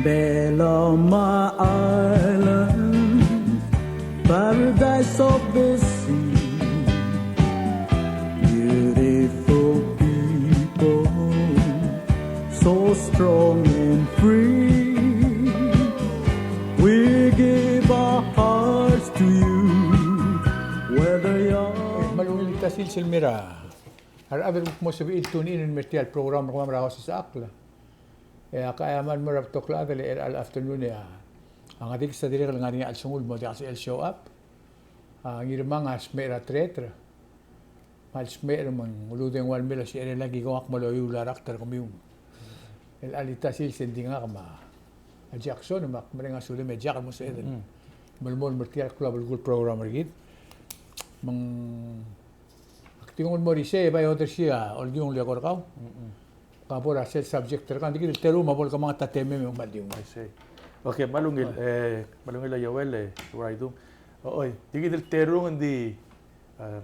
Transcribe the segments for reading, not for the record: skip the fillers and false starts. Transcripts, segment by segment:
Beloma Island, paradise of the sea, beautiful people, so strong and free. We give our hearts to you, whether you're... Malungil tasil silmira. Harabi mo sabihin tunin in mertial program ko mamra Kausischakl. Kaya man mo rap tokla dali al afternoon ya. Ang adik sa dili nga ni al sungul mo kasi el show up. Ang irmang asmera tretra. Mal smer man uludong wal mila si ere lagi ko akmalo yu larakter ko yung. El alita sil sendinga kama. A Jackson mak mrenga sule me jak mo sa eden. Malmol mertial club good program rigid. Mang tingol mo rise ba yoter siya ol yung le korkaw. Kapora set subject terkan dikit teru mabol ka mga tateme mo maliw. I see. Okay, malungil malungil Yoel where I do. Oy, dikit teru ndi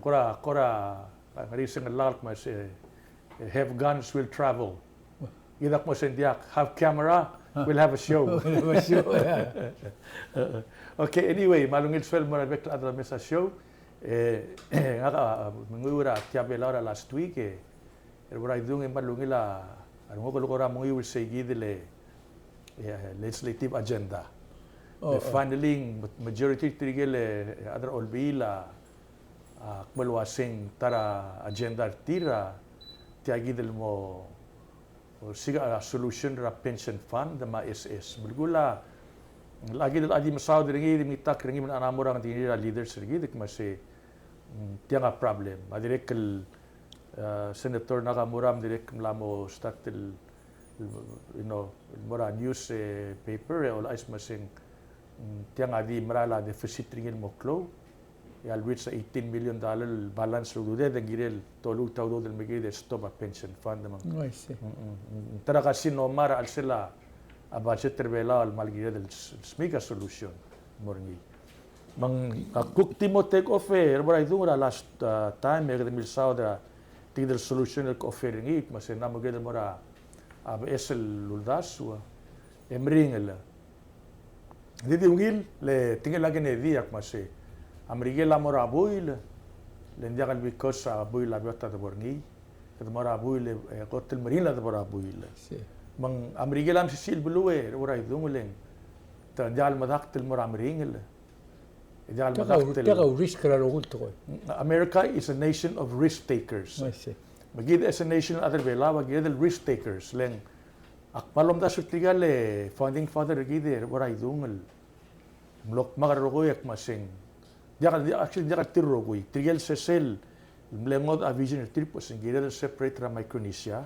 kora ngarising lalak mas have guns will travel. Idak mo sendiak have camera we'll have a show. Okay, anyway, malungil swel mo na bekla adra sa show. Nga mengura tiabe laura last week where I do malungil ano ko lukora mo will say gidile legislative agenda. Finally majority trigel other olbila kmalwasing tara agenda tira tiagidel mo siga solution ra pension fund ma SS bulgula lagi dal adi masaw dingi mitak ringi man anamura ng tinira leaders ringi dik masi tianga problem adirek Senator Nakamuram direct mlamo start mura news paper all ice masing tiang adi marala deficit ringil mo klo alwit sa $18 million balance rude de girel tolu tawdo del migi de stop a pension fund man tara kasi no mara al sila a budget terbela al malgire del smiga solution morngi mang cook timo take off what I do last time the mil sauda tigdal solution ko offering it mas na magedal mora esel luldas wa emringel didi ungil le tingel lagi ne diak mas amrigela mora buil le ndiakal because buil la bota de borngi de mora buil hotel marina de mora buil mang amrigela am sil blue ora idunguleng ta ndial madaktel mora amringel America is a nation of risk takers. Magid as a nation other bela magid risk takers leng akmalom da sutigal founding father gide waray dungel mlok magarogoyak masing actually diakal tirogoy tigel sesel mlengod a vision tripos gide separate ra Micronesia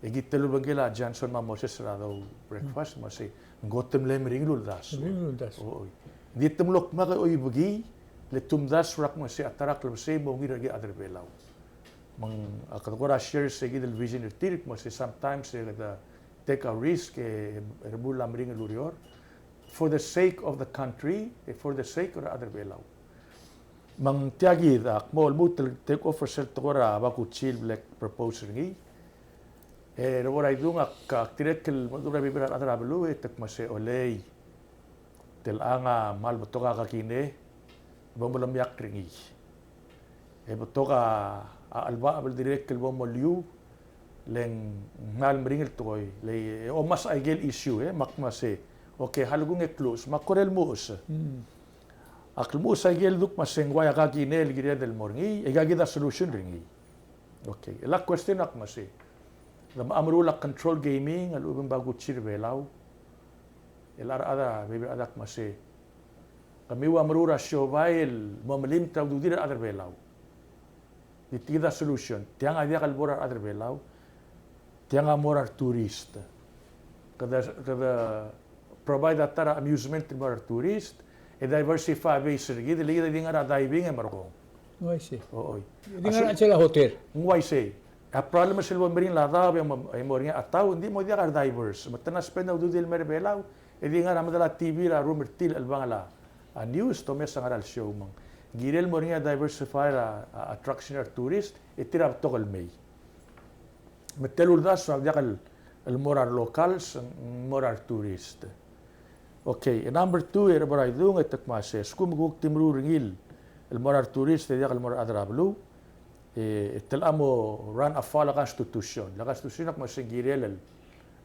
egit telu bangela Johnson ma Moses rado breakfast masi gotem lem ringlul das dito mulok maka oy bagi le tumdas rak mo si atarak lo se mo ngira gi other belaw mang akadora share se gi del vision tirik mo si sometimes the take a risk erbul amring lurior for the sake of the country for the sake of other belaw mang tiagi dak mo mutel take offer sel tokora baku chill black proposal ngi rebora idunga ka tirekel mo dura bibra other belu tak mo se olay tel anga mal botoka kakine bomolam yak ringi botoka alba abel direct bom moliu leng mal mringel toy le o mas agel issue makmase okay halgung close makorel mus akmus agel duk maseng waya kakine ligire del morngi egagida solution ringi okay la question akmase lam amrula control gaming alubang bago chirbelaw elar ada bebe adak mase kami wa marura shobail mamalim tawdu dir other belaw ditida solution tiang adia kalbora other belaw tiang amorar tourist kada provide atara amusement for tourist diversify base gid liga dinga diving marko Why say? Oy Dinga sila hotel. Why say? A problem silbo merin la da ay moringa ataw hindi mo dia diverse matana spend do dil merbelaw edi nga ramadala TV ra rumor til albangala a news to mes ngaral show mang girel moringa diversify attraction or tourist itirab tokal may metelul das sa diakal el morar locals, morar tourist. Okay, number 2 era baray dung etak mase skum guk timru ringil el morar tourist dia el morar adrablu tel amo run afal la constitution ak masingirel el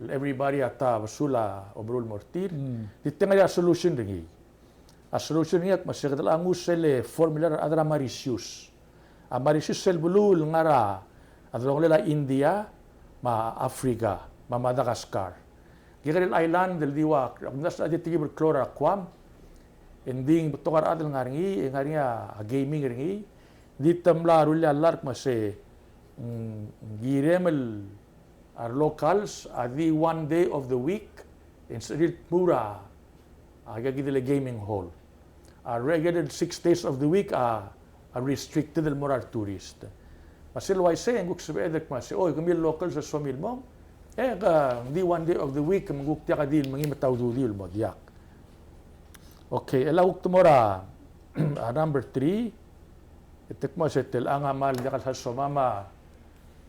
everybody ata basula obrul mortir ditengah ya solution ringi a solution ni ak masigdal angus sel formula adra marisius a marisius sel bulul ngara adrong lela India ma Afrika ma Madagascar Gigaril Island del diwak, nas adi tigi berklora kwam, ending betokar adil ngaringi, ngaringa gaming ringi, di tamla rulia lark mase giremel our locals adi 1 day of the week in sril pura aga gidile gaming hall. A regular 6 days of the week a restricted el moral tourist. Masil wai se nguk sebe edek mase, oy kumil locals sa somil mo. Di 1 day of the week maguktiya ka din mangi matawdudil mo diyak. Okay, elawuk tumora number 3 itik mo setel ang amal diyak sa somama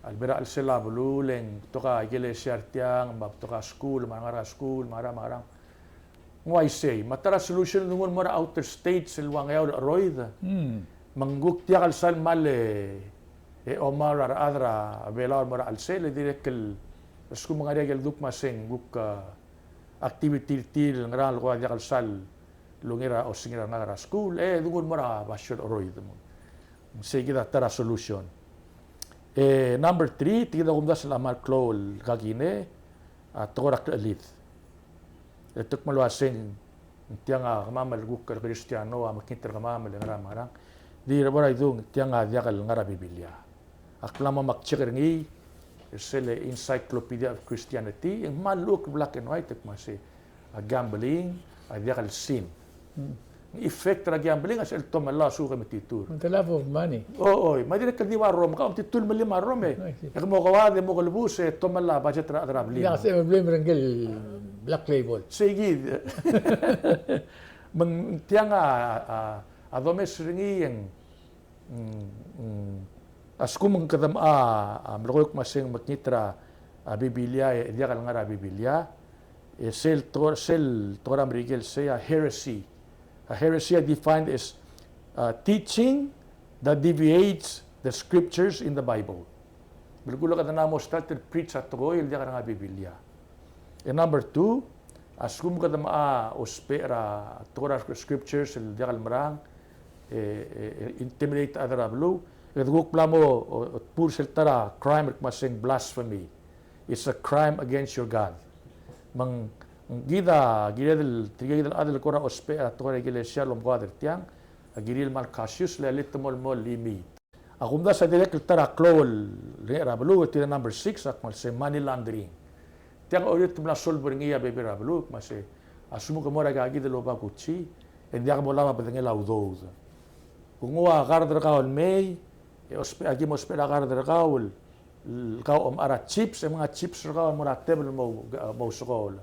albera al sela bululeng toka iglesia artiang toka school mangara school marang ngway say matara solution nungun mora outer states silwangayaw roid mangguktiya kal sal male omar adra bela mora al sel direkel Sku mga regel duk maseng guk activity til ngaral ko dia kalsal lungira o singira ngara school dungun mara basyon oroy mo. Sige da tara solution. Number 3 tigda kumdas la mal klol kagine torak elit. Etuk malwaseng tianga mamal guk Kristiano makinter mamal ngara marang di rabora idung tianga dia kal ngara Biblia. Aklama makcheker ngi sele encyclopedia of Christianity yang maluk black and white masih gambling adiakal sin effect ra gambling as el tom Allah suka metitur the love of money madire kadi warom ka titul mali marom ek mo kawade mo kalbus tom Allah budget ra adrabli ya se blame rengel black label sige meng tianga adomes ringi yang Asku mengkatam melakukan masing maknitra Biblia dia kalau ngara Biblia sel toram rigel saya heresy. A heresy defined as teaching that deviates the scriptures in the Bible. Bergula kata namo started preach at togoy dia kalau ngara Biblia. And number 2 asku mengkatam ospera toram scriptures dia kalau merang intimidate other ablu. Guk plamo pur seltara crime masing blasphemy. It's a crime against your God. Mang gida del adel kora ospe atore iglesia lom gader tiang agiril mal cassius le litmol mol limi. Akumda sa direk tara klol le rablu tira number 6 ak mal se money laundering. Tiang orit mla sol bringia bebe rablu mase asumo ko mora gagi de loba kuchi en dia mo lama pedengela udo. Kungwa garder kaon may agi mo spela kar derkaul kau ara chips mga chips rakaw mo table mo sokol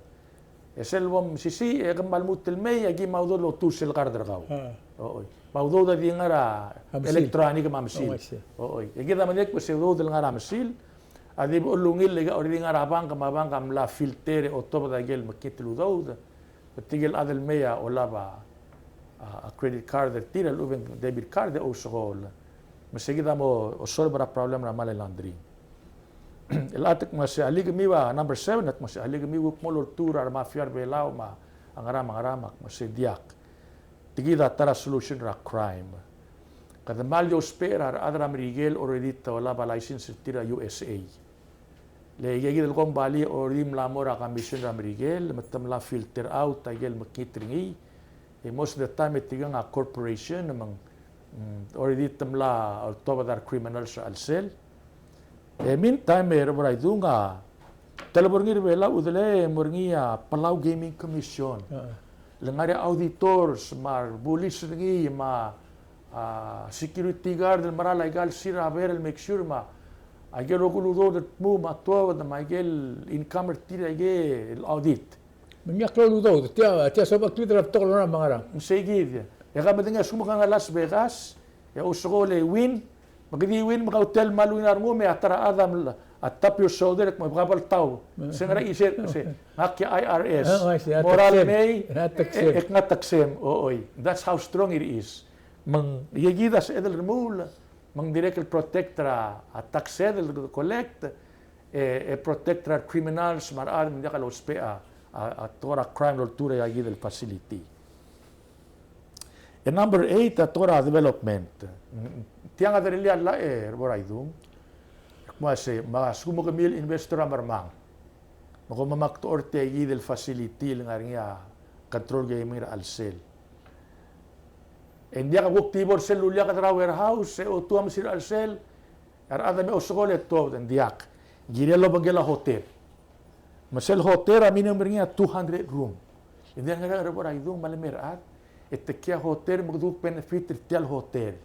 eselwom sisi kembal mutil may agi maudo lo tusel kar derkaw maudo da di ngara elektronik mamsil agi da manek se do del ngara mamsil adi ulungil lega ori ngara bang kam la filtere o toba da gel makitul do tigel adel meya o laba a credit card tira luven debit card o sokol Masigida mo solve ra problem na money laundering. Elatik mas alig miwa number 7 at mas alig miwa molor tura mafia belao ma angara mas diak. Tigida tara solution ra crime. Kada malyo spera adra Miguel already wala ba license tira USA. Le gigil kom bali orim la mora commission ra Miguel matamla filter out tagel makitringi. Most of the time itigang a corporation namang already tamla or tobadar criminals al sel. Meantime meron dunga talabor bela udele morngia Palau Gaming Commission. Langari auditors mar bulis ngi ma security guard mara legal sira ver make sure ma agel oguludo det mu ma to da magel income tira ge audit. Menyak lo do tia soba klidra tolona mangara. Sige. Ya kami dengar semua kan Las Vegas, ya usole win, Magdiwin mga hotel maluinar mo may atara adam at tap your shoulder at magkabal tao. Sengara isip kasi ngakya IRS. Moral may ek nga taksem. Ooy. That's how strong it is. Mang yagida sa edel remula. Mang direkel protectra at taksedel collect protectra criminals marar hindi ka lospea at tora crime lortura yagida facility. And number 8, tora development. Tiang ada lihat lah borai dung. Masih mas kumu kemil investor amarmang. Mako mamakto orte yagida facility lengaringa control gaming alsel. Hindi ka tibor sel lulia ka tra warehouse o tuam sir alsel ada me osokole to diak girelo bagela hotel masel hotel aminam ringa 200 room hindi nga ra idung malamirat etekia hotel magduk benefit tel hotel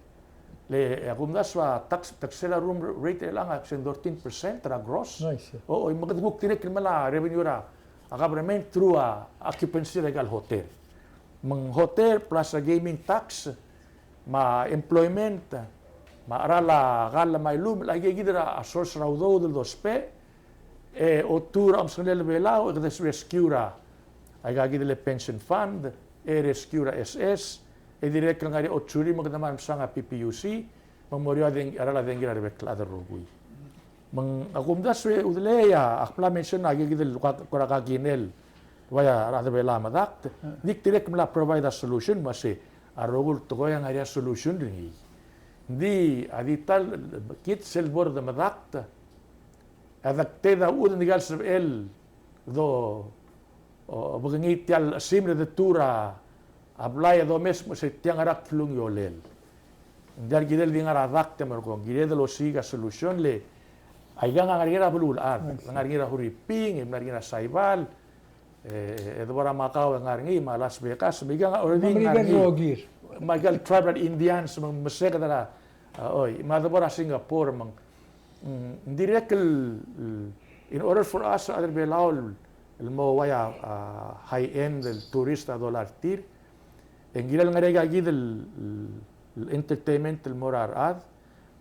le agumdaswa taxela room rate lang ak 13% tra gross o magduk tinek mala revenue ra government through occupancy legal hotel mang hotel plus gaming tax ma employment ma arala gala mai lum lagi gidra a source raudo del dospe o tour am sonel belao e des rescura ai gagi delle pension fund e rescura SS e direct ngari o churi mo kadaman sanga PPUC memoria deng arala dengira rebekla der rugui mang akum daswe udleya akpla mention agi gidel kora kaginel waya rada bela madak dik direct mla provide a solution masih arogul togo yang ada solution ringi di adital kit sel bor de madak adakte da ud nigal sab el do bugangit yal simre de tura ablaya do mes se tiang arak flung yolel dar gidel di ngara dakte mer ko gidel lo siga solution le aiga ngarira bulul ar ngarira huriping ngarira saibal edwara Macau ngarngi malas bekas biga already ngarngi magal tribal Indians mang mesek dara oi madabora Singapore mang direct in order for us other belao el mo waya high end el turista dollar tir engilal ngarega gid el entertainment el morar ad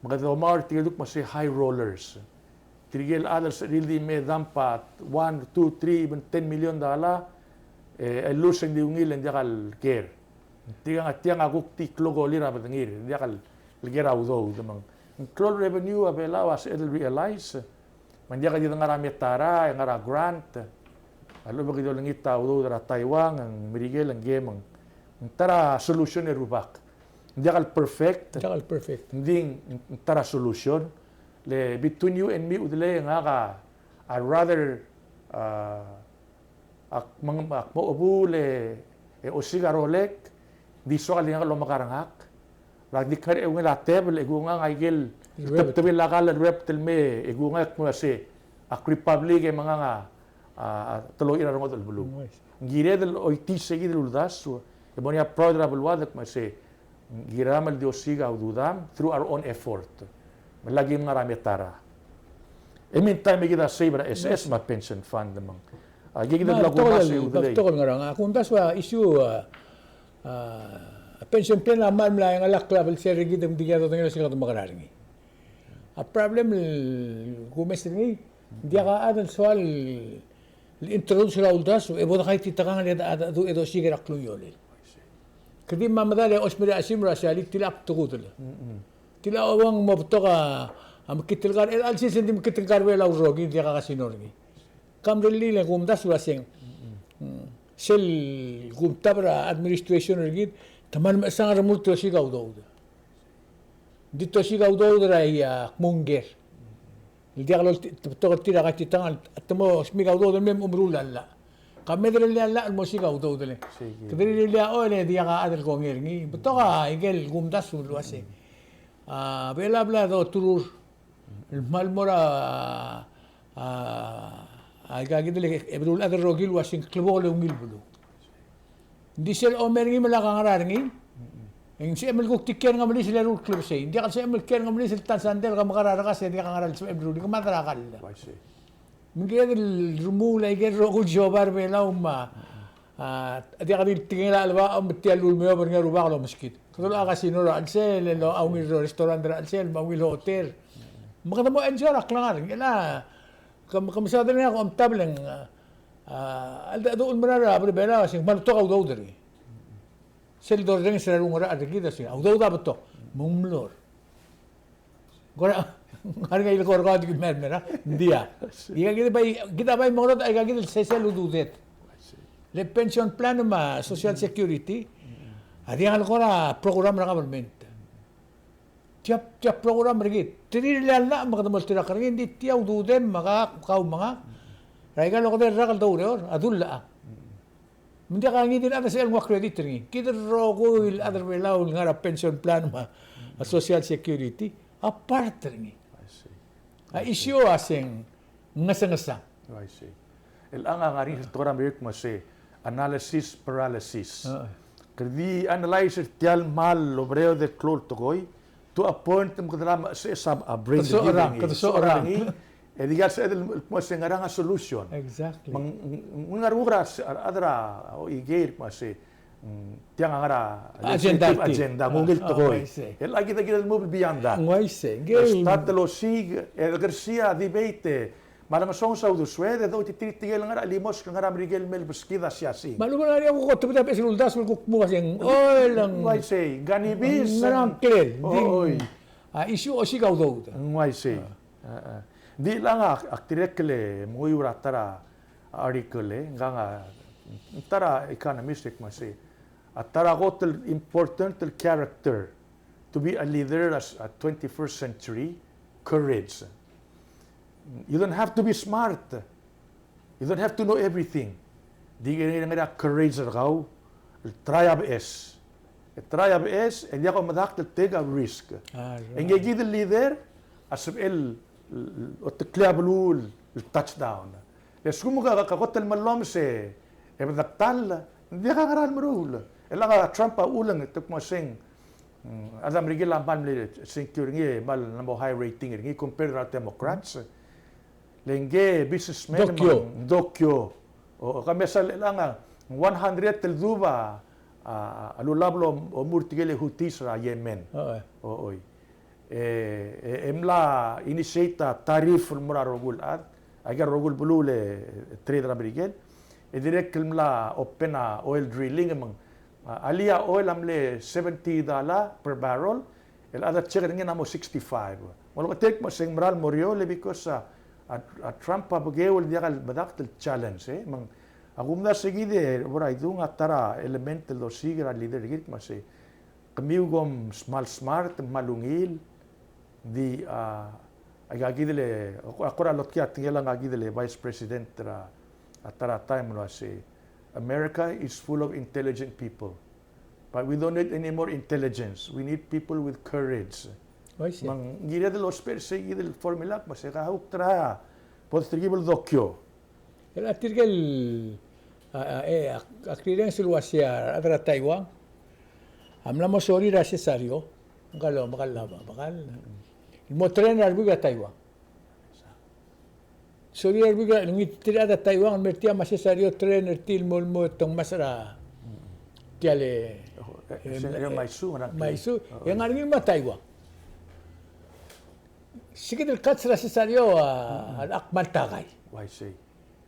magadomar tigduk mas high rollers tirigel adals really me dampa 1, 2, 3, even 10 million dala el luseng di ungil en diakal care tiang aguk ti klogo lira batangir diakal ligera udo demang control revenue abela was it'll realize man diakal di ngara metara ngara grant alo bagido langita udo dara Taiwan ang mirigel ang game ang tara solution e rubak diakal perfect ding tara solution le between you and me udle nga ka I rather ak mo obule o sigarolek di so ali nga lo makarangak lag di kare ngela table egunga ngaigel tebel lakal reptil me egunga mo se ak republic e mga nga telo ira ngo del bulu gire del oiti segi del uldas e bonia proud wadak ma se giramal di osiga ududam through our own effort lagi nga rametara. E meantime kita saver SS ma pension fund mang. Agi kita lagu masih udalay. Betul nga kung daswa issue pension plan naman mla yang alak level share gid digya to ngelo sila makararingi. A problem gumes ni dia ka adal soal introduce ra uldas e boda kay titakang ada do edo sigara kluyole. Kadi mamadale osmira asimra sali tilak tugudul. Tila awang mabtoka am kitilgar el alsi sendim kitilgar wela urogi dia ka sinorgi kamreli le gumdas waseng sel gumtabra administration ergid taman sangar multo siga udo dito siga udo ya munger dia kalau to tira ka titangal atmo smiga udo mem umrulalla kamedre la mo siga udo le kedri le ole dia ka adel kongergi betoka igel gumdas waseng bela bla do turur malmora aga gidele ebrul adar rogil wasing klebole ungil bulu disel omer ngi mala kangararngi eng si emel guk tikken ngamli sila ru klub sei dia kan si emel ken ngamli sil tan sandel ka makarara ka se dia kangaral si ebrul di kamatra kal mungkin rumula igel rogul jobar bela umma Adi ka din tingin na alwa ang matial ulmeo bar nga ruba ko maskit. Katulad ang kasino ra alsel, lo awil restaurant ra alsel, mawil hotel. Makata mo enjoy ra klangar. Ila kamisada na ako am tablang alda doon marara abri bela sing man to daw diri. Sel dor ring sa rungra adikida sing daw beto mumlor. Gora har nga ilkor ko adik mer dia. Kita bay mo ay gagid sel ududet. Le pension plan ma social security adi ang ko na program ng government. Tiap program rigid. Trilal na makadamol tira karin hindi tiyaw dudem mga mga Raigal ko din rakal daw rin, adulla. Hindi ka ngitin ata sa mga credit rin. Kita rogo il other way lao nga pension plan ma social security apart rin. Issue asing ngasa-ngasa. I see. Ang nga rin sa program rin mo si analysis paralysis. Kadi analyze tial mal lobreo de klol tokoy to a point mo kadala sa brain orang. Diga sa edel mo sa nga solution. Exactly. Mga ruras adra o igir mo si tiang nga agenda mungil tokoy. Lagi kita mo beyond that. Start lo sig el Garcia debate. Malam song sa uduswede do titigil nga alimos nga Miguel Mel Beskida siya si. Malu na rin ako ko tapos sinuldas ko mo kasi oil lang. Why say ganibis. Narang clear. Issue o sigaw do. Why say. Di lang aktirekle mo tara article nga tara economistic mo si. At tara ko important character to be a leader as a 21st century courage. You don't have to be smart. You don't have to know everything. Di nga courage raw. Triab es. Triab es, and di ako madak to take a risk. And you the leader as el el touchdown. Les kumuga kakotel malom se ebdaktal di ka ngaran marul. Ela Trump ulang tuk mo sing Adam Rigel ampan le securing mal namo high rating ngi compare ra Democrats. Lenge businessman Dokyo o kami sa lang 100 tel duba alulablo o murtigele hutis ra Yemen. Oy. Emla initiata tarif mura rogul agar rogul bulule trade Brigade direct mla opena oil drilling among alia oil amle $70 per barrel el other check nga namo 65 wala ka take mo sing moral moriole because Trump pabagewol dia kal badak challenge mang agumna sigide ora idung atara element lo sigira leader git mase kamiugom smart malungil di agagidele akora lotkia tingela ngagidele vice president atara time no say America is full of intelligent people but we don't need any more intelligence we need people with courage mang gira de los perse gidel formula mas ka huktra postrigibel dokyo el atirgel akriren silwasia adra Taiwan amla mo sori necesario ngalo makalaba bakal mo tren arbiga Taiwan sori arbiga ngi tirada Taiwan mertia necesario tren til mo tong masara tiale maisu yang argi ma Taiwan sige del kats necesario akmal tagay why say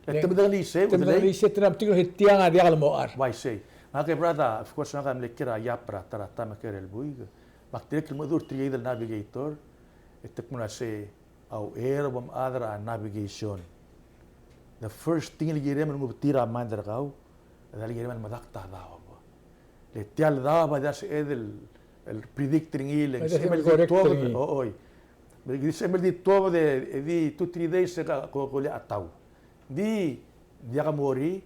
Temedalise tram tigro hitiang adi akal moar. Why say? Nga brother, of course nga mlekira yapra tarata makerel buig. Baktirek mudur triye del navigator. Itek muna say au air bam adra navigation. The first thing li girem mo tira mandar kau. Dali girem madakta daw. Le tial daw ba das edel el predicting il semel di oi. Di semel di todo di 2-3 days ko le ataw. Di dia mori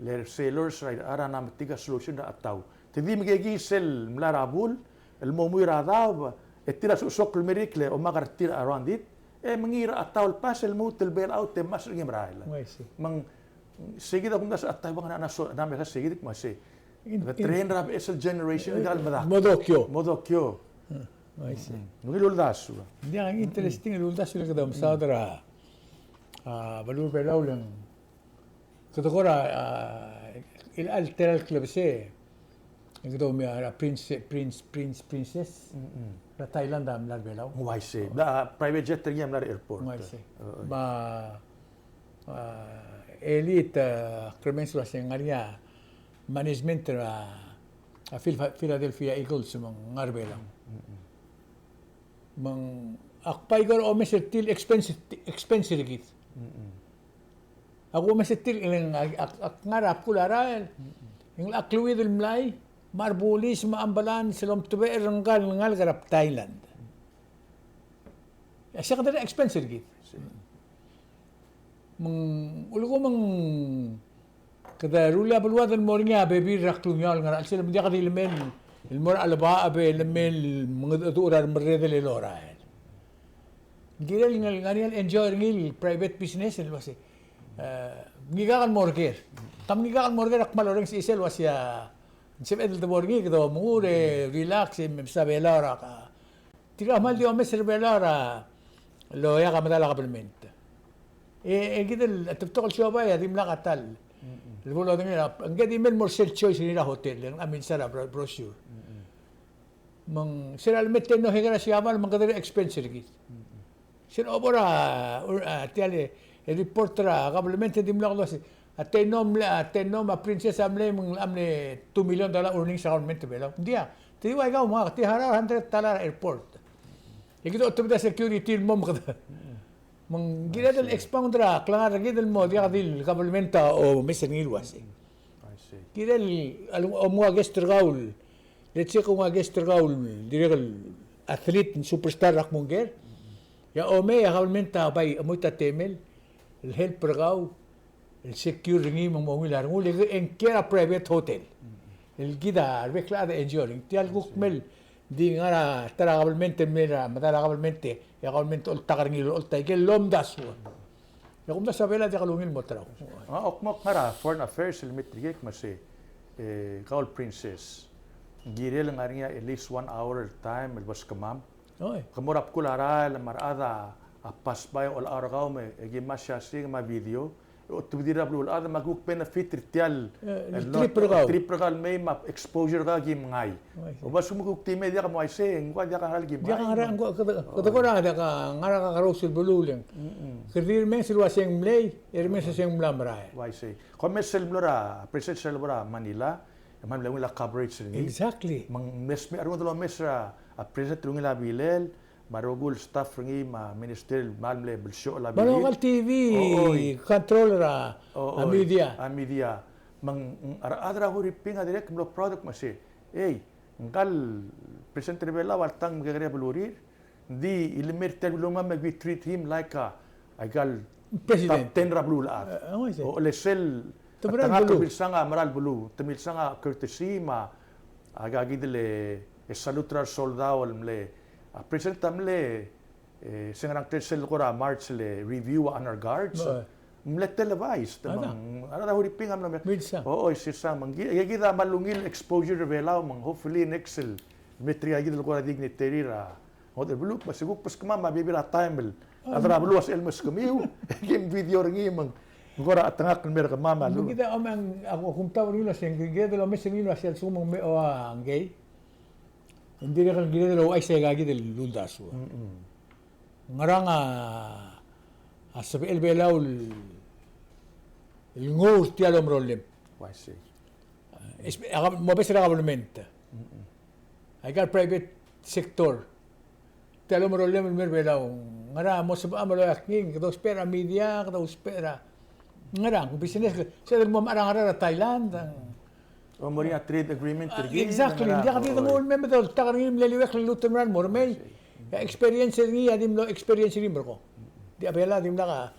le sailors ara na tiga solution da ataw tedi mgegi sel mlarabul el momuira daw etira sok el miracle o magartir around it mangira ataw pas el mut el bail out mas ngimrail mang seguida kung nasa ataw bang na so na me seguida mas the train rab is generation gal madak modokyo ngilul dasu dia interesting ilul dasu le kadam saudara balur Palau lang. Katakora alteral club se. Yung daw may princess. Na Thailand am larbelaw. Why say? Da private jet rin yung airport. Why say? Elite Clemens was yung nga management Philadelphia Eagles mga ngarbelaw. Mang akpay gar o mesetil expensive git. Ako mesetil ilang ngarap kulara yung akluid el mlay marbulis maambalan silom tube ranggal ngal garap Thailand. Siya kadari expensive git. Ulugong kada rula balwadan mo rin bebi raklungyal nga sila hindi ka dilemen ilmor alaba abe lemel mga turar merede lora giral ngal enjoy ngil private business el wasi gigakan morger tam gigakan morger ak maloreng si isel wasya sip edel de morgi kdo mure relax sa belara ka tira mal di omes belara lo ya ka madala ka permit gidel tuptokal shoba ya dimla katal Uludong nila, ang gadi men more self choice nila hotel, ang amin sara brochure. Mang sila almet no higara siya mal mang kadari expensive git. Sila obora tiale reportera kablemente dimla ko si atenom a princess amle $2 million earnings sa government belaw. Dia, tiwa ikaw mga tihara $100 airport. Ikito tumda security mo kada. Mang ginadal expoundra klangar gidal mo dia kadil kablementa o mesen ilwas. I see. Gidal alung mga guest gaul. Let's say kung mga guest gaul direkal athlete superstar rak monger. Ya ome ya kablementa bay amuita temel. El help gaul. El secure ngi mang mongilar nguli en kera private hotel. El gida rekla de enjoying. Tial gukmel di nga tara kablemente mera madala kablemente. Ya kablemente ol takar ngilo ol tay kel lomdas. Ya kumda sa bela di kalungil mo traw. Okmok ngara foreign affairs ilmitrigek masi Gaul princess. Girel nga rin at least 1 hour time ilbas kamam. Oy. Kamurap kulara marada apas bay ol aragaw me gimasya sing ma video. Tubdira blul ada maguk benefit ritial trip regal may ma exposure ga gim ngay. Ubas sumuguk time dia ka mo ay sing kwa dia ka hal gim. Dia ka ngara ko ra da ka ngara ka karosul bululeng. Kedir men silwa sing mlay, ermen sa sing mlamra. Why say? Commercial blora, presidential blora Manila, man la coverage ni. Exactly. Mang mes mi arun dolo mesra a president rungila bilel. Marugul staff ringi ma ministerial malmle bulsyo la bilil. Balongal TV, controller a media. A media. Mang adra huriping direct mlo product masi. Ngal president rebela waltang magagaya bulurir. Di ilmer terulunga we treat him like a agal President. Top 10 rablul at. O lesel tanga sanga maral bulu. Tamil sanga courtesy ma agagidle salutar soldado mle. Present tamle singarang tesel ko ra march le review honor guards mlet televised mang ara huriping am na oo sisang mang gida malungil exposure revelaw mang hopefully next metri agid ko ra dignitary ra hotel blue pasiguk pas kama mabibira time adra bluas elmas kamiu game video ringi mang gora atangak mer ka mama lu gida ang ako kung tawag nila sing gida lo mesing nila sel sumong me o ang gay. Hindi ka gila lo ay sa gagi del lundas. Ngarang sa elbelaw el ngur ti alom rollem. Why say? Mo besra government. Ay got private sector. Ti alom rollem el merbelaw. Ngara mo sa amalo aking kado spera media kado spera. Ngarang business sa mo marang Thailand. O mo rin trade agreement exactly. Hindi ka dito mo remember daw takar ngim leliwek lutum ran mo may experience ni adim lo experience ni ko. Di abela dim ka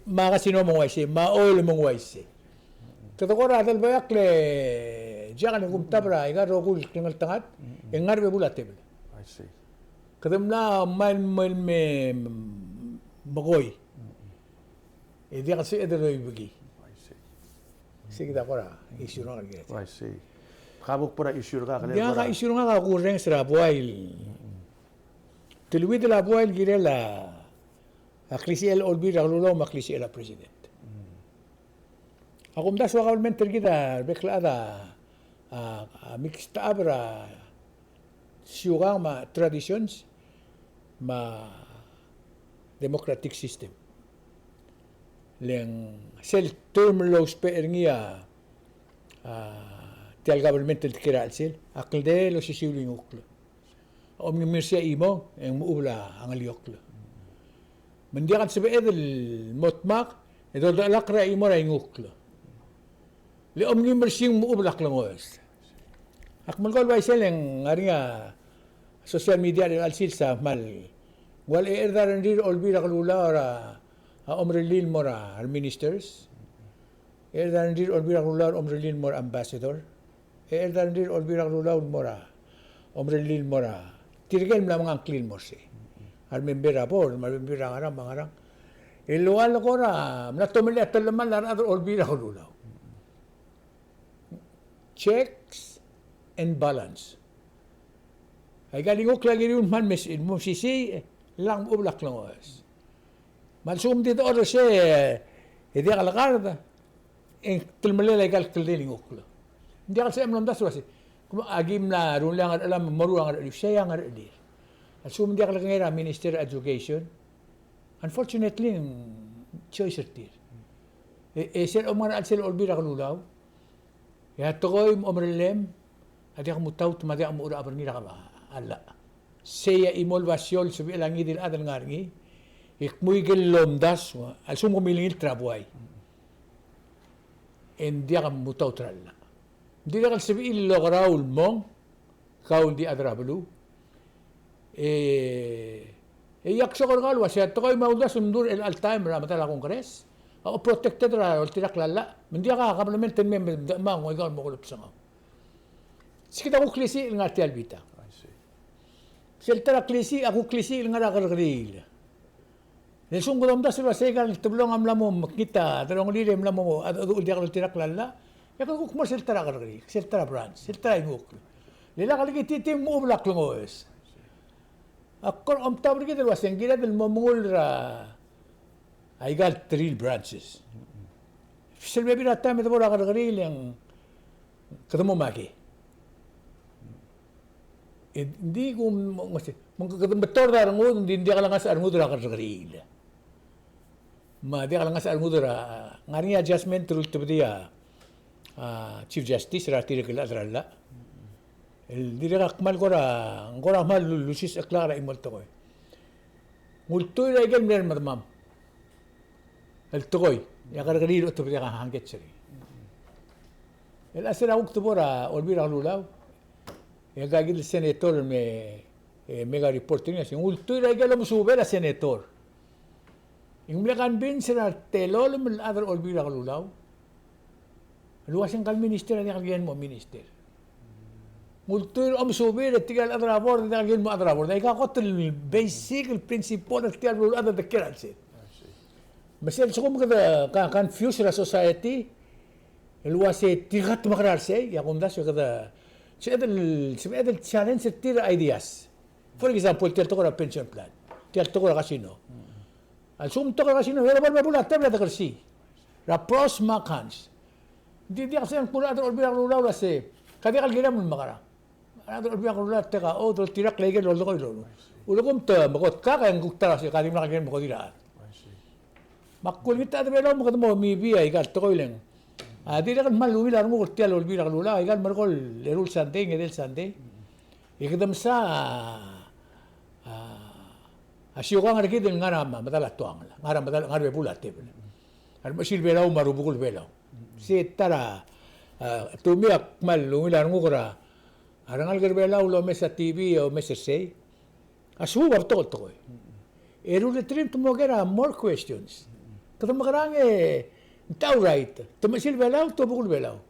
makasino mo wise maol mo wise. Kato ko radal bayak le diyan ni kumtabra iga rogul tingal tangat engar be bulatib. I see. Kadam na man me bagoy. Di kasi edero ibigi. Sige da ko ra issue na kagit. I see. Kabuk pura issue ka kale. Dia ka issue nga ka kureng sa buhay. Tulwi de la buhay girela. Aklisi el olbi ralulo maklisi el president. Akum das wakal mentor kita bekla ada mixed abra siugang ma traditions ma democratic system. Leng sel term laws pe ngia tial governmental kira sel akl de lo sisiuling uklo. Om ni mirsia imo ang muubla ang alioklo. Mendiakan sebe edel motmak edo dalakra imo ra inguklo. Li om ni mersing muublak lang os. Akmal gol bay seleng ngaringa social media del alsil sa mal. Wal erdaran dir olbira kalula ora omrelin mora ministers. Erdaran dir olbira kalula omrelin mora ambassador. Erdaran dir olbira kalula mora omrelin mora. Tirgel mla mga clean mo si. Al membera por, mal membera ngarang mangarang. Iluwal ko ra, mnatomeli atalaman lar olbira kalula. Checks and balance. Ay galingok lagi rin man mesin mo sisi lang ublak lang os. Malsum dito oro siya hindi kalakad. Ang tilmalila ay kalkalingok lang. Hindi ka sa emlam daswa si. Kung agim na ron lang alam maruang siya yang adir. Malsum hindi ka lang Minister of Education. Unfortunately, choice ertir. Sir Omar at sila olbira kalulaw. Ya tokoy omrelem adi ka mutaw tumadi ang muura abang nila ka ala. Seya imolvasyon sabi lang idil adal ngarngi ikmuy gelomdas al sumo milingil trabuay. Hindi ka mutaw tralla. Hindi ka sabi ilograul mong kaun di adrablu. Yakso ko kalwa siya tokoy maudas undur el altaim ramatala kongres. O protected ra o tiraklala. Hindi ka kaplamenten member mang ikaw mo kulop sa nga. Sikita ko klisi nga ti albita. Siltara klisi ako klisi nga rakaril. Nesung ko damda sila segal tublong am lamo makita tarong lirem lamo at ul dia tiraklala. Ya ko kumar siltara karil. Siltara branch, siltara inguk. Lila kaligi titim mo blak longos. Akkor om tabri kita waseng gila del momul ra I got 3 branches. Silbi binata may tabora karil yang ketemu maki. Hindi ko magkakatambator na arangud, hindi ka lang sa arangud ra karil. Di ka lang sa arangud ra. Nga rin adjustment rule to dia Chief Justice ra tira kila adralla. Hindi ka akmal ko ra, ang ko ra mal lusis aklara imol to ko. Multoy ra igan meron madamam. El tokoy, ya kargarilo to dia hangget siri. El asira ukto bora olbira lulaw. Ya gagil senator mega reporting niya. Ultoy ra igalo mo subela senator. Yung mlakan bin sira telol mo other olbira lulaw. Luwas ang kal minister ni kagyan mo minister. Ultoy am subela tigal adrabor ni kagyan mo adrabor. Dai ka ko basic principle at tigal lulaw the currency. Masih so kung confuse la society luwas tigat makararse ya kung das kada el challenge tira ideas. For example, tial to pension plan. Tial to casino. Al sum to casino era ba bulat tabla de kersi. Ra pros makans. Di kasi ang pula adol bilang lulaw la se. Kadi kal gila mun makara. Adol bilang lulaw teka o dol tirak lege lol ko lol. Ulugom ta makot ka kay gukta si kadi makagen mo ko dira. Makul kita ada belaw mo kadmo mi biya igal to ko lang. Di kan maluwi lang mo tial ol bilang lulaw igal markol lerul sante ngedel sante. Ikadam sa asyo ko nga kidel nga rama madala tuang la. Nga rama madala nga bulat te. Ar masil belaw marubukul belaw. Si tara tumiak mal lumilar mo kora arangal gerbelaw lo mesa TV o mesa say asu warto to ko eru le trim to mogera more questions kada makarang tao right to masil belaw to bukul belaw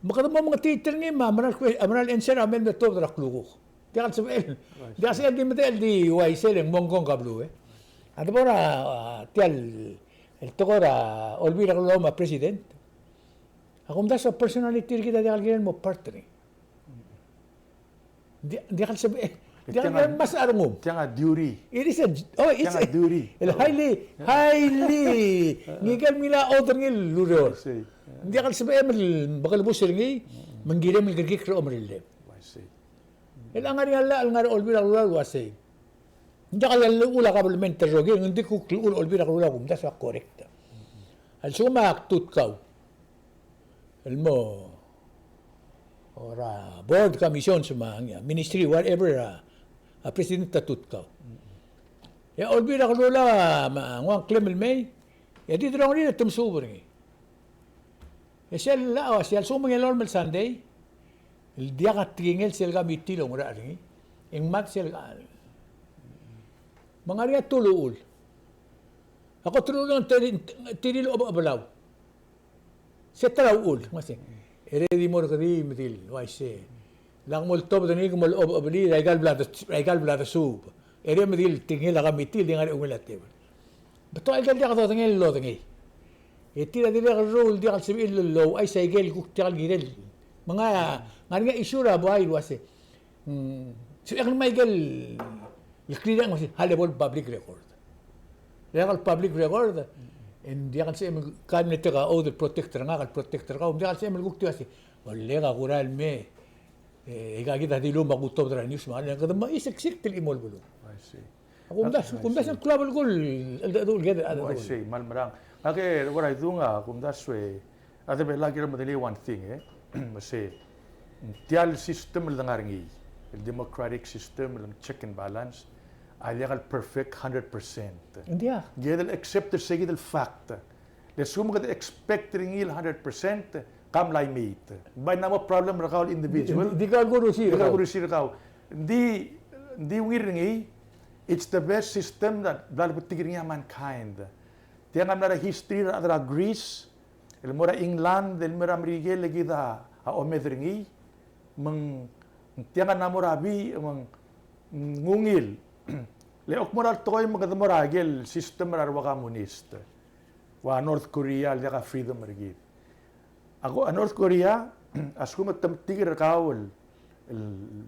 makada mo mga teacher ni maral answer amen to dra klugo diyan sabi diyan sa di metel di wai seleng mongkong kablu ada bora tial el tokora olvida ko ma president. Ako mda sa personality kita di kalginan mo partner. Di kal sabi Diyan mas arungom. Tiang duty. It is it's Tiang duty. highly ngigal mila order ngil luror. See. Hindi akal sabi bakal busir ngi manggiram ilgirgik ro omrille. I see. Ilang nga la al nga olbira lura wase. Hindi akal ula ka bulmen terrogi hindi ko olbira lura kum das correct. Al suma tutkaw. Elmo ora board commission sumangya ministry whatever president tatutkaw. Ya olbira lula ngwang klemel may ya di drong ri tumsuber ngi. Esel la sial sumang elol mel Sunday. El dia ka tingel sel ga mitilo ngora ri. Ing mat sel mangaria tuluul. Ako tulul ng tirilo abalaw. Setraul masi. Ere di mor kadi mitil waise. Lang multo dani kumul abali regal blada soup. Ere mitil tingel ga mitil dingar umilat. Beto ay galdi ka to tingel lo tingi. Itira dili ka rule di ka sibil lo ay sa igel kuk tikal girel. Mga nga isura buhay wase. So ekal may gel iklida ngasi halebol public record. Legal public record. Hindi kan sa cabinet ka o the protector nga kal protector ka. Hindi kan sa kuk tiwasi. Wala ka kural me. Ikakita di lumang utob na news man. Kada maisik-sik til imol bulo. I see. Kumdas ang klabal gol. I see. Malmarang. Okay, what I do nga, kumdas we. Ate be lagi rin madali one thing Kasi tial system lang ngi. El democratic system lang check and balance. Ay legal perfect 100%. Hindi Gedel accept the segidel fact. Le suma kad expect ringil 100%. Kam lai meet. By na mo problem rakaw individual. Di ka guru si. Di ka guru si rakaw. Di wiringi. It's the best system that dalputigir niya mankind. Tiang amna history adra Greece. El mora England, el mora Amerika lagi da a omedringi. Mang tiang na morabi mang ngungil. Leok moral toy magadamoragel system arwa communist. Wa North Korea laka freedom rigid. Ako North Korea as ko matamtigir kaul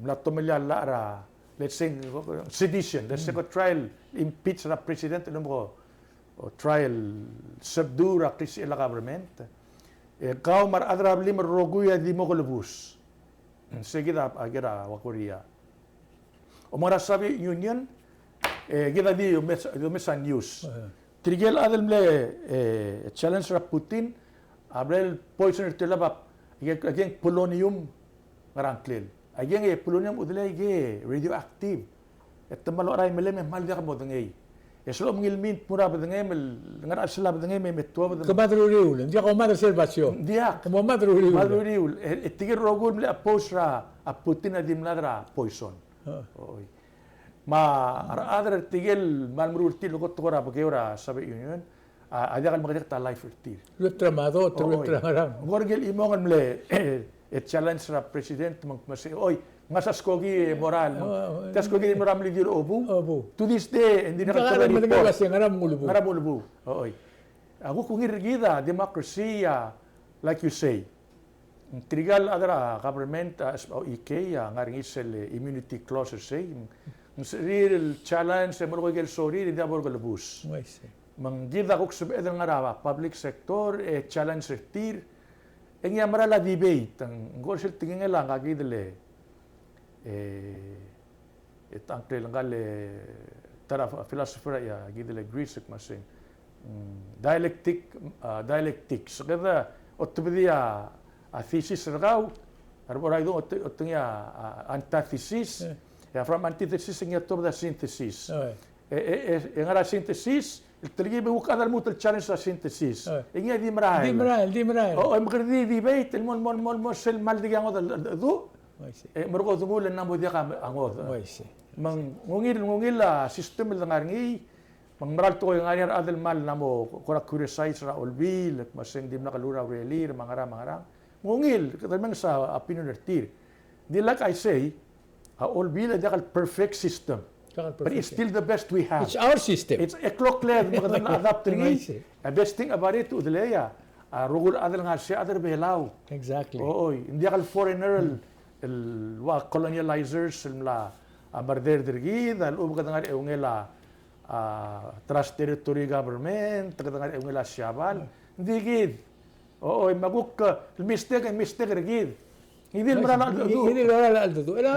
mlatomilya lara let's say sedition let's say ko trial impeach na president mo o trial subdue ra kisi la government kao mar adrabli mar roguya di mo kolubus seguida agira wa Korea o mara sabi union gida di mesa news trigel adalmle challenge ra Putin Abrel poisoner tilabap again polonium ngaranklil. Again polonium udlay ge radioactive. Et tamalo ray melem mal dia mo dangay. Eslo mngilmin pura badangay mel ngar asla badangay me metwa badangay. Kamadruriul, hindi ako madreservasyon. Dia Kamo madruriul. madruriul. Etigir rogul mle aposra a Putin adim ladra poison. Oy. Ma adra tigel malmrul til ko tora bagayora sabi union. Ada kan magkita life tir. Lutramado, lutrangarang. Gorgel imongan mle challenge ra president magmasi oy ngasaskogi moral. Taskogi moral mle dir obu. To this day hindi na Kaya managalas yung ngaram ngulubu. Ngaram ngulubu. Oy. Ako kung irgida democracy like you say. Trigal adra government o IKEA ngaring isel immunity clause say. Real challenge mo ko gel sorry di abor galbus. Manggida ko sa edang nga public sector challenge tir ang marala debate ang gorsil tingin lang kagidele itang lang tara philosopher ya gidele Greece masin dialectics kada otbedia a thesis raw arbora do otnya antithesis ya from antithesis nga to the synthesis nga synthesis الترجيب هو كذا الموت التشالنج سينثيسيس إني دي مراحل دي مراحل أو مقدر دي بيت المول سل مال دي عمود الذو مرقو تقول إنه مودي قام عمود من ngungil la system la ngarngi mang maral to yung ngani adel mal namo kora criticize ra olbil maseng dim na kalura relir mangara ngungil kadang sa opinion tir di like I say olbil ada perfect system. But it's still the best we have. It's our system. It's a clock led magandang na-adapt rin The best thing about it, udaleya, rugul adal nga siya, adal behlaw. Exactly. Oo, hindi akal foreigner, colonializers, amarder dirgid al kadang eungela trust territory government kadang eungela syabal digid oo maguk mistake dirgid hindi marana hindi marana aldo ela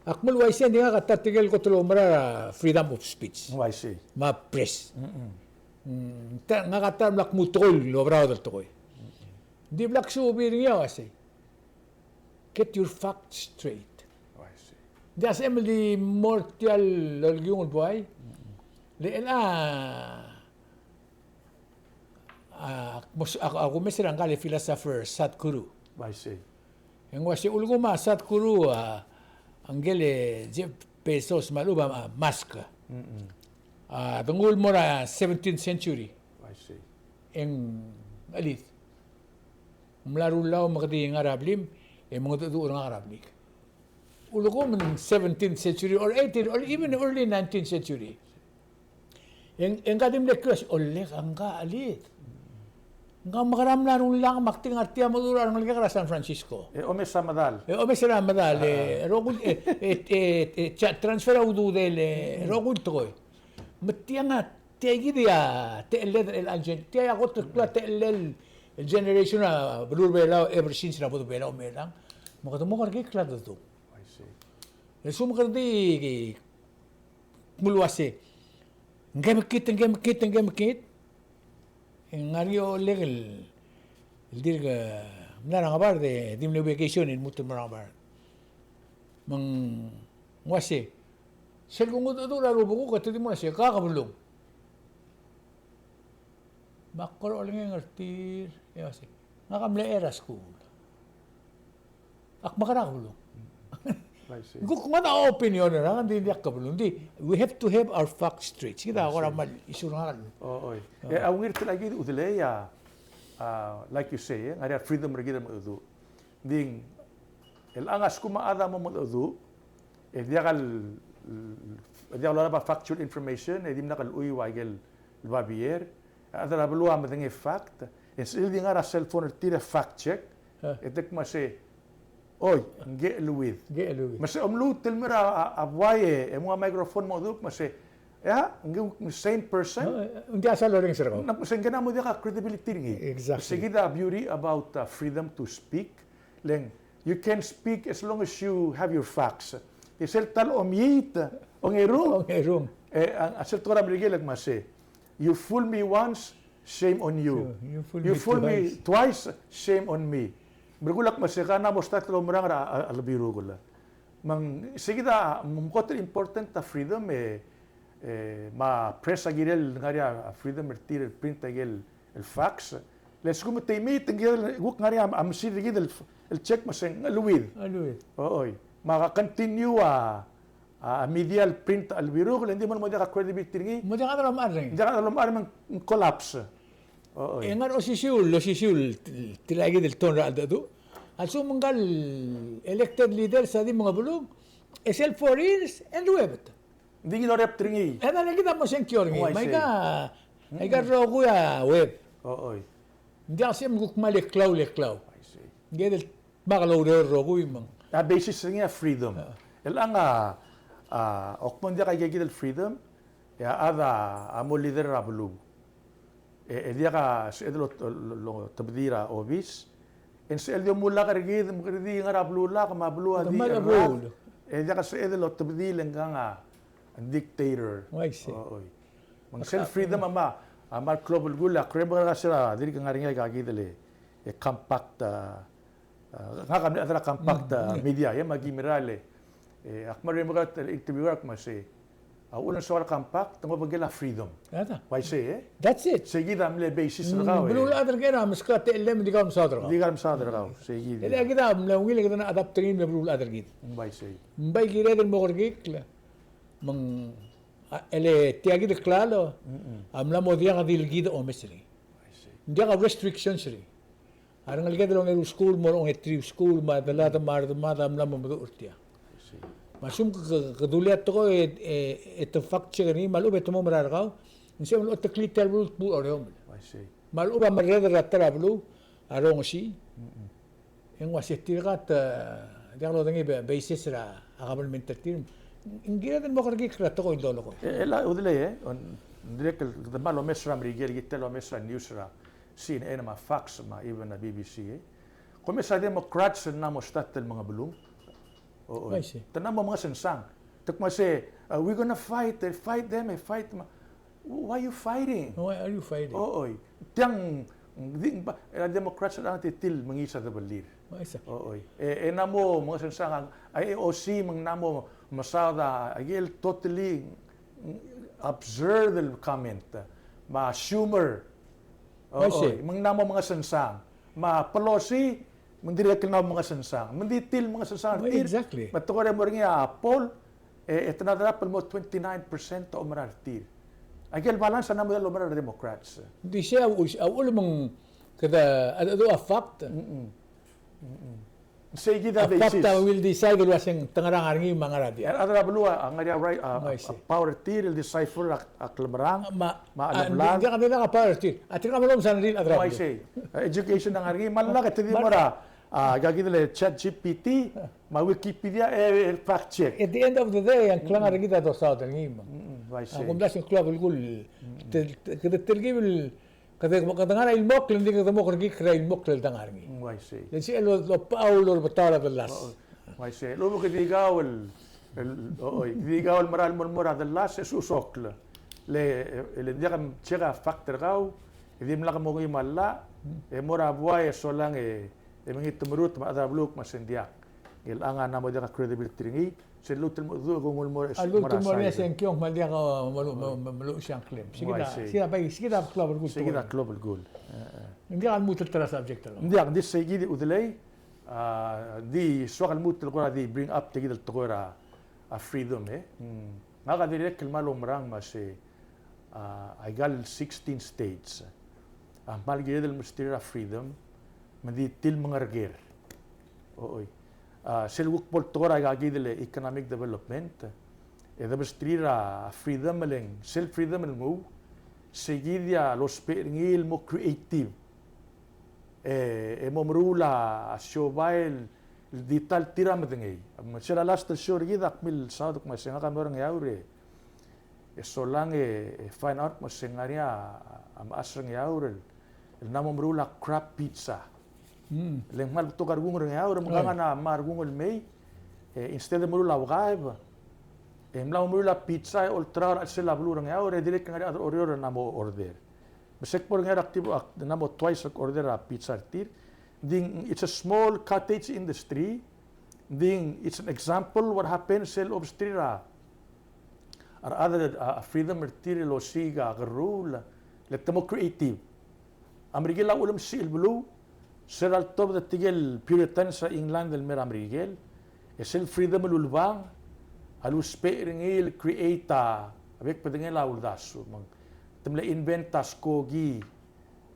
akmul waisen dinga katatigel ko tulo mara freedom of speech I see ma press nga katam lak mutol lo brother to koy di blak subir niya kasi get your facts straight. I see Das Emily mortial lolgyung boy. Leen ako mesirang kali philosopher Sadhguru. I see Yang wasi ulguma Sadhguru anggele Jeff Bezos maluba mask. Tungul mora 17th century. I see Yang alit. Mlarulaw makati ng Arablim, mga tutuo ng Arablik. Ulo ko man 17th century or 18th or even early 19th century. Yang kadim leklas, olek ang kaalit. Nga makaram na nung lang makting artiya madura ng lagakara San Francisco. ome samadal Ome sila madal, transfer au del rogul toy. Mattiya nga, tegi dia, teeled el agent, tiya ako tukla teelel generation na belur belaw ever since na bodo belaw melang. Makatamo kargi klado to. I see Eso makardi mulwase. Ngemakit. Ngario legal. El dirga mnara ngabar de dimle vacation in mutul marabar. Mang wase. Selgung udo laro buku katidi mo na siya kakabulong. Makoro lang ngartir. Wase. Ngakamle era school. Ak makarakulong. I see Kung ano opinion na hindi kabulong. We have to have our facts straight. Kita ako ramal isurangan. oo awngir tilagi udleya like you say ngari freedom regida mo udu ding el angas kuma ada mo udu diakal lala ba factual information edim nakal uy wagel babier adara belua madeng fact es il ngara cell phone tira fact check etek mase oy nge luwid Geelo. mase omlu tilmira abwaye mga microphone mo udu mase nge same person Hindi asal rin sir ko. Napasenggan mo dia ka credibility ringi. Exactly. Sige the beauty about freedom to speak. Leng, you can speak as long as you have your facts. Isel tal omyit, ongero. Erong. Ang asel tora brigel mase. You fool me once, shame on you. You fool me twice, shame on me. Bergulak mase kana mo stat lo murang albiru gula. Mang sige da mukot important ta freedom ma press agirel ngaria freedom mertir print agel el fax les como te meet ngel guk ngaria am si digid el check maseng aluid Ano eh? oy maka continue media el print al biro hindi mo dia credibility ngi Mo ka naman rin. dia alam man collapse oy Engar o sisiul tilagi del ton ra dado. Also manggal elected leader sa di mga bulog. SL 4 years and webet. hindi gino rep tringi Eta lagi mo siyang cure Oh, I ngi. see. May ka rogo ya web. oy Hindi kasi maguk maleklaw. I see Gedel makalaw rogo yung basis nga freedom el ang okmon dia kay gigil freedom ya ada amo leader rablu dia ka sa lo tabdira obis en sa el mula ka rigid mo kredi nga rablu la ka mablu adi Mablu. dia ka sa lo tabdil nga dictator I see. oy mang self freedom ama global gula kreba ka sila diri ka nga ringa gagidele compact nga kami adra compact media ya magimirale akmari mo ka interviewer ak mase ulan sa compact tamo bagela freedom Eta. why say That's it. sige dam le basis na ka Bulul adar kena miska te elem di kam sadra. di ka sa adra ka sige Ele kita mlawili kita na adapterin na bulul adar git. why say Mbay gire del mo korgik. Mang ele tiagi de klalo. Amla mo dia ka dilgid o mesri. I see Dia ka restrictions ri. Arang alged long eru school mo ong etri school ma dala ta mar ma amla mo do urtia. I see Masum ka duliat to et fact check ni malu beto mo marar ka. Inse mo ot klitel bul bu orem. I see Malu ba marred ratara blu arong si. Yang wasit tirakat dia lo dengi basis ra akabal mentertir Hindi natin mo karagi krato ko indolo ko. Ela udle on direct the malo mesra Miguel gitelo mesra newsra CNN ma Fox ma even na BBC kung sa Democrats na mo statel mga bulong oo I see. tanan mo mga sensang tukma say we're gonna fight them why you fighting Why are you fighting? oo tiyang Democrats na titil mangisa da balir Why is that? oo namo mga sensang IOC mang namo masada agil totally observe the comment ma Schumer mang namo mga sansang ma Pelosi mang direct na mga sansang manditil mga sansang Exactly. matukore mo rin Paul ito na dapat mo 29% o marartir agil balance na mo dalo marar Democrats Hindi siya ulo mong kada ano a fact. say A gida fact basis will decide wala siyang tangarang aring mga radi. adra balua ang right I see. power tir decipher aklamrang Hindi maalablag kami na ka-party. At kami lang sa rin adrab. I say education ng aring malaki tidi mo ra gagidele ChatGPT ma Wikipedia fact check At the end of the day, ang klang aring kita to sa atin ngima. I say Ang kumdas yung klab ulgul. Kada tilgim kada ngara ilmok hindi kada mo kargi kra ilmok tel tangarngi. I say Yan si elo lo paulo batala belas. I say lo mo kidigaw kidigaw maral mo mora the last susok le dia kam chega factor gaw hindi mo lang mo mala mora buhay so lang mga tumurut ma adabluk masendiak il anga na mo dia credibility ringi se lutul mo do gungul mo Lutul mo niya siyang kiyong maldiya ka malu siyang claim. Sige na klab ulgul. sige na global goal Hindi ka mutul tara subject talo. hindi ang dis sige di udlay di swakal mutul ko di bring up tigi del tokora freedom nga direct kalmalo marang mas ay gal 16 states malgire del mustira freedom mandi til mga reger ooy selwuk pol tokora gagidele economic development da mustira freedom maleng self freedom mo seguidia los peringil mo creative mo mrula shobail dital tira madengay sila last show gidak mil sadok masenga kamorang yaure so lang fine art masengaria am asrang yaure namo mrula crab pizza leng mal to gargungor yaure mga na margungol may instead of mrula wagaib mlaw mrula pizza ultra at sila blurang yaure direct ngari other order namo order Besek por nga aktibo namo twice order a pizza tir. Ding it's a small cottage industry. Ding it's an example what happens sel obstrira. Ar other freedom tir lo siga rule. Let them creative. Amerigela ulam sil blue. Seral top the tigel Puritan sa England del mer Amerigel. Esel freedom lulbang. Alus peringil creata. Abek padengela uldaso tamla inventa skogi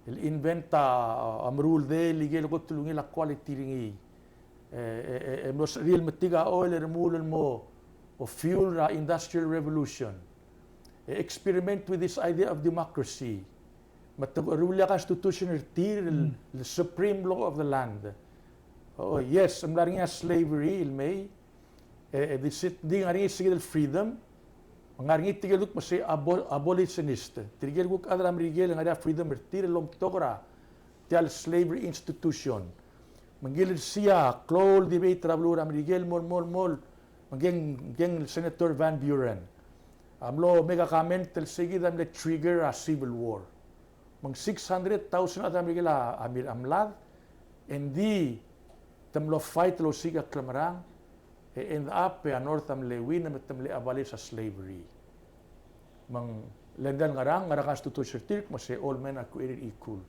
il inventa amrul de ligel ko tulungi la quality ringi mos real matiga oil remul mo of fuel ra industrial revolution experiment with this idea of democracy matagurula constitution tir the supreme law of the land oh yes am laringa slavery il may this ding ari sigil freedom Ngarngit tigel mas abolitionist. Tigel guk adra Amerigel ngada freedom bertir lom tokora tial slavery institution. Mangil siya clol debate travelur Amerigel mol. Mangeng Senator Van Buren. Amlo mega comment tel sigid am le trigger a civil war. Mang 600,000 at Amerigel amlad endi tamlo fight lo siga klamarang end up North Amlewin na tamle abali sa slavery. Mang lendan ngarang constitution tirk mo say all men are created equal,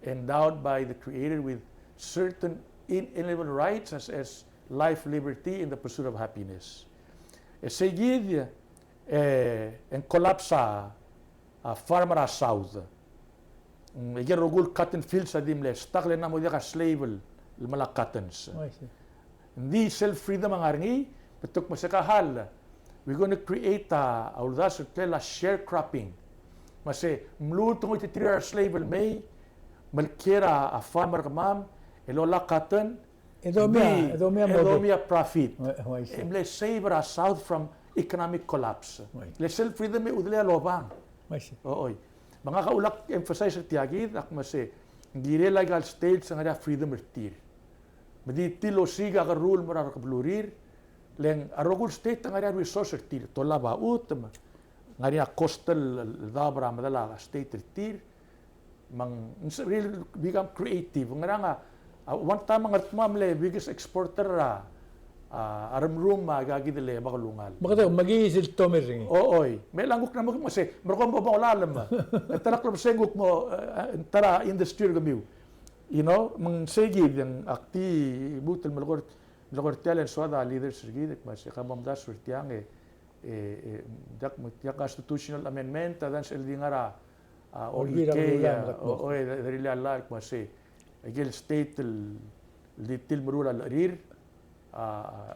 endowed by the Creator with certain inalienable rights as life, liberty, and the pursuit of happiness. Seguid en kolapsa farmer south. Iger rogul cotton fields sa dimle stakle na mo dia ka slave mala cottons. Hindi self-freedom ang arngi, patok mo sa kahal. We're going to create a sharecropping. Masi, mluto mo ititira slave may, malkira a farmer kamam, elola cotton, edomia profit. Let's save our south from economic collapse. Right. Le self-freedom may udlaya lobang. Maisi. Ooy. Mga kaulak emphasize at tiagid, ak masi, hindi legal states ang ada freedom ertir. Madi tilo siga ka rule mara ka blurir, leng arogul state ang ada resource ertir. Tola ba utam, ngari coastal dabra madala state ertir, mang really become creative. Ngara nga, one time ang atmamle biggest exporter aram room magagidele makalungal. Makata magiisil to mering. Ooy, may langgok na mo kasi markom ba ulalam ma. Tarak lang senguk mo tara industry gamiw. You know, mang segid yang akti butel malakor talent swada leaders gid mas kamam das surtiang dak mutya constitutional amendment dan sel dingara o dari la mas agil state litil marula larir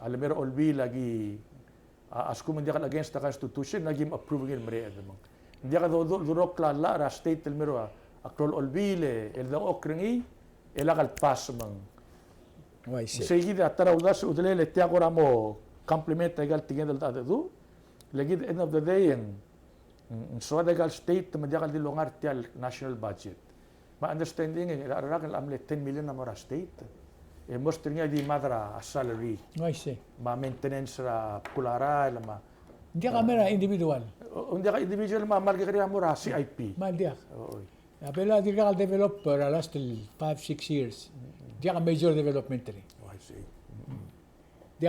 alamero olbi lagi askum hindi ka against the constitution naging approving mare adamang hindi ka durok la state almero akrol olbi le el da okringi elakal pas mang Maisi. seguida tarawdas udele tiago ramo compliment egal tingin dal tadu lagi at the end of the day en so egal state madakal dilongar tial national budget ma understanding ararak amle 10 million na mora state mostri nga di madra a salary Maisi. ma maintenance ra kulara ma Hindi ka mera individual. hindi ka individual ma marga kaya mo ra CIP Maldiak. oy Apela di ka developer last 5-6 years. Di ka major development rin. I see Di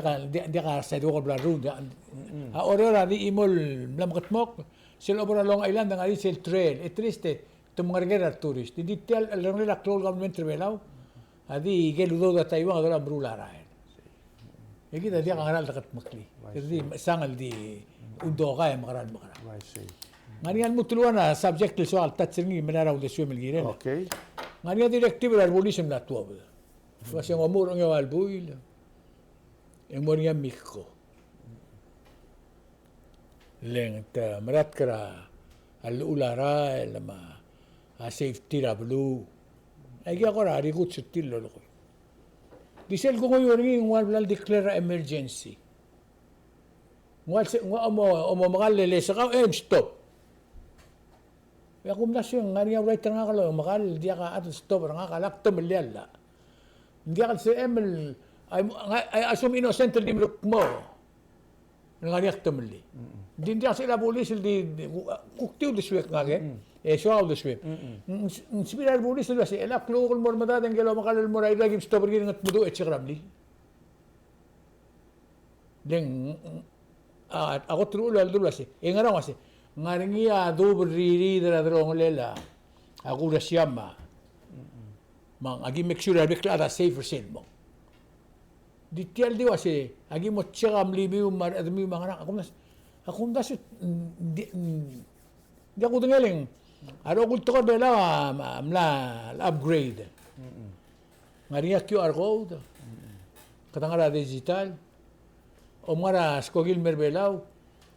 ka sa do ko blaro. Orera di imol lamkat mok. Sila obra Long Island ang ali sel trail. Triste tumangargera tourist. Di tel lang nila close government travel. Adi geludo da Taiwan adora brula raen. Egi da dia kangal takat makli. Jadi sangal di undo kay makaran. I see Ngani mo tuluan na subject til soal tatsingi menaraw de swim giren. okay Ngani directive la revolution na tuwa. Kasi ang amor ang albuil. Ang mo niya mikko. Leng ta marat kara al ulara lama a safety la blue. Ay ako ra ri gut sutil lo ko. Disel ko ngayon ng wala declare emergency. Ngwa mo makalele sa ka stop. Ya kung nasyon nga niya right nga kalo makal dia ka at stop nga kalak to milyala. Hindi ka sa ML ay assume innocent di mo. Nga niya to mili. Hindi ka sila pulis di kuktiw di swek nga so how the swim. Spiral pulis di si elak lokal mo madadang gelo makal mo ray lagi stop rin ngat mudo et sikramli. Deng ako trulo aldo si. Ngara kasi ngaringia dobriri dara drong lela aku da siyama mang agi make sure ada safer sale mo detail di wasi agi mo chakam libi mar admi mangana ako das di ako tingaling aro kulto ko bela amla upgrade ngaringia QR code katangara digital o mara skogil merbelaw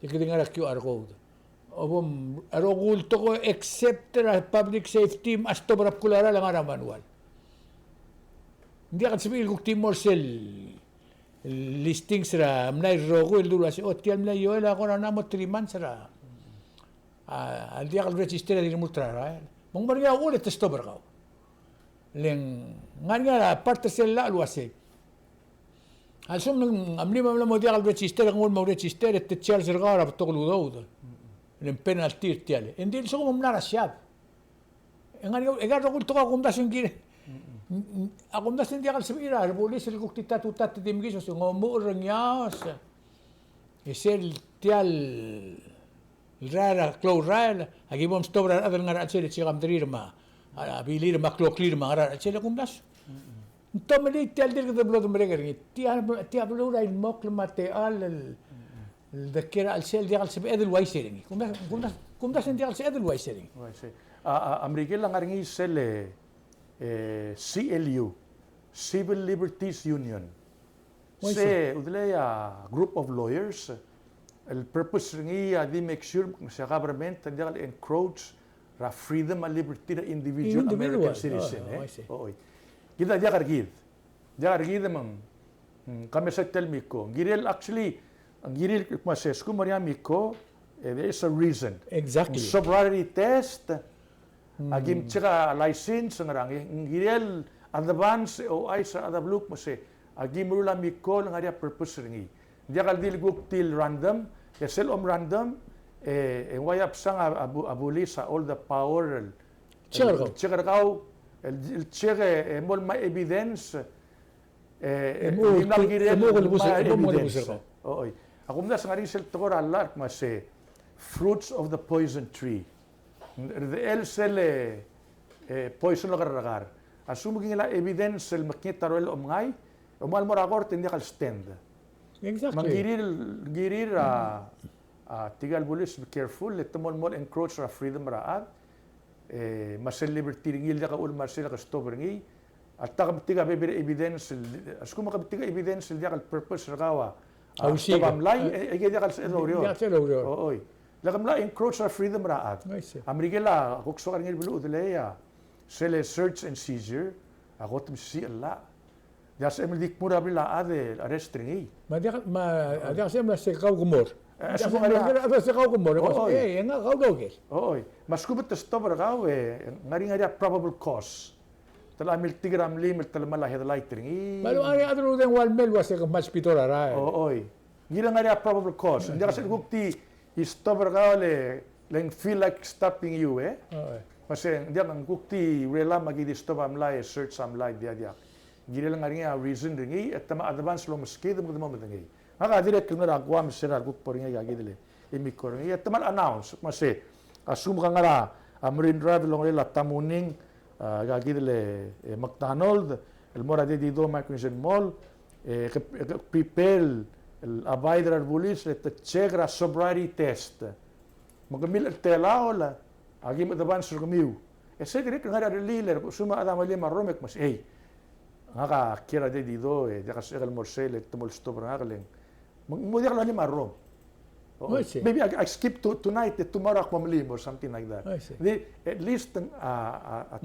ikidingara QR code Obom arogul to ko except public safety as to barap kulara lang ara manual. Hindi ka sabihin kung timor sel listings ra mnay rogo el dula si otial mnay yo la ko na mo 3 months ra. Hindi ka register di multra ra. Mong barya ulit to barkaw. Leng nganya parte sel la luase. Alsum nang amli mo di ka register ang mo register et Charles Regara to ludo. Ng penalty tiale. Hindi so kung mnara siya. Ngani egar ko to ko das yung gire. Ako das hindi akal sabira, pulis ko tita tutat timgi so ngomo rangyas. Esel tial rara chloride, agi bom stobra adal ngara sel si kam drirma. Bilir ma chloride ma ngara sel kum das. Tomeli tial dir ko blood mreger ni. Tial blura il mok material الذكرة السيل ديال سبي أدل وايسيرين كم ده سن ديال سأدل وايسيرين أمريكا لا غارني سل CLU Civil Liberties Union se udleya group of lawyers el purpose ringi di make sure sa government dial encroach ra freedom and liberty of individual American citizen oy kita dia kargid mang kami sa tell me ko girel actually ang giril mases ko mariami ko, there is a reason. Exactly. Sobriety test, agim tsaka license ng rang, ang giril advance o ay sa adabluk mo se, agim rula mi ko ng area purpose ringi. Hindi akal dilguk til random, sel random, wayap sang abuli sa all the power. Tsaka kau, tsaka mol ma evidence, Oo. Ako muna sa nga rin sila tokor alat mas fruits of the poison tree. The elsel poison lo karagar. Asumugin nila evidence sel makita roel omngay, umal mo rakor hindi kal stand. Exactly. Manggirir tigal bulis be careful, let mol encroach ra freedom raat. Masel liberty ringil ka ul masel ka stop ringi. At tiga bebere evidence, asum makabitiga evidence dia kal purpose rakawa. Tabamlay, dia kal sa error. Oy. Lakamla encroach our freedom raat. Amerikela kukso ka ringil bulu udleya. Sele search and seizure. Ako tum si Allah. Dia sa emil dik mura bila ade arrest ringi. Dia sa emil sa kau gumor. Sa kau gumor. Nga kau doge. Oy. Mas kubet stop rakaw ngari probable cause. Tala mil tigram limil tala malahi da lightning. Malo ari adro den wal mel was ka match pitora ra. Oy. Gila ngari probable cause. Hindi kasi gukti stop ka leng feel like stopping you Oy. Kasi dia ang gukti rela magi di stop am lai search am lai dia. Gila ngari reason ringi at tama advance lo maski dum mo madangi. Maka direct na agwa misera guk poringa gagi dile. Imi koringi at tama announce kasi asum ka ngara amrin drive long rela tamuning gagidle McDonald, el mora de dido Micronesia Mall, prepare el abider bulis le chegra sobriety test. Magamil el telaola, agim the ban surgumiu. Segre que ngara leader suma adam ali maromek mas ngaka kira de dido de kasel morsel tomol stop ngakling. Mudir lo ni marom. Maybe I skip tonight, tomorrow ako mamlim or something like that. At least at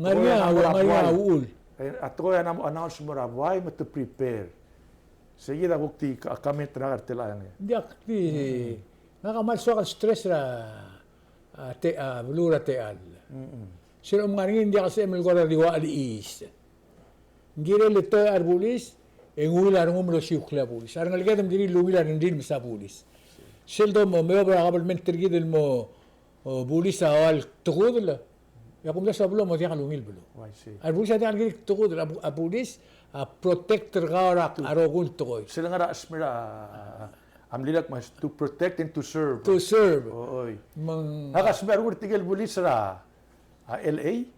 ko yan announce mo rabay mo to prepare. Sige da bukti kami tragar tela yan. Di akti nakamalso ka stress ra lura teal. Sino ngaringin di kasi emil ko ra diwa aliis. Ngire lito arbulis engula ngumlo siukla bulis. Arang algadam diri lumila ndin sa bulis. Sheldon mo obra kabalment tergidel mo bulis awal tukudla. Yakum da sablo mo dia kalungil bulu. Arbulis ada algik tukudla abulis protector gawrak arogun tukoy. Sila nga asmira amlilak mas to protect and to serve. To serve. Oy. Nakasmer ur tigel bulis ra LA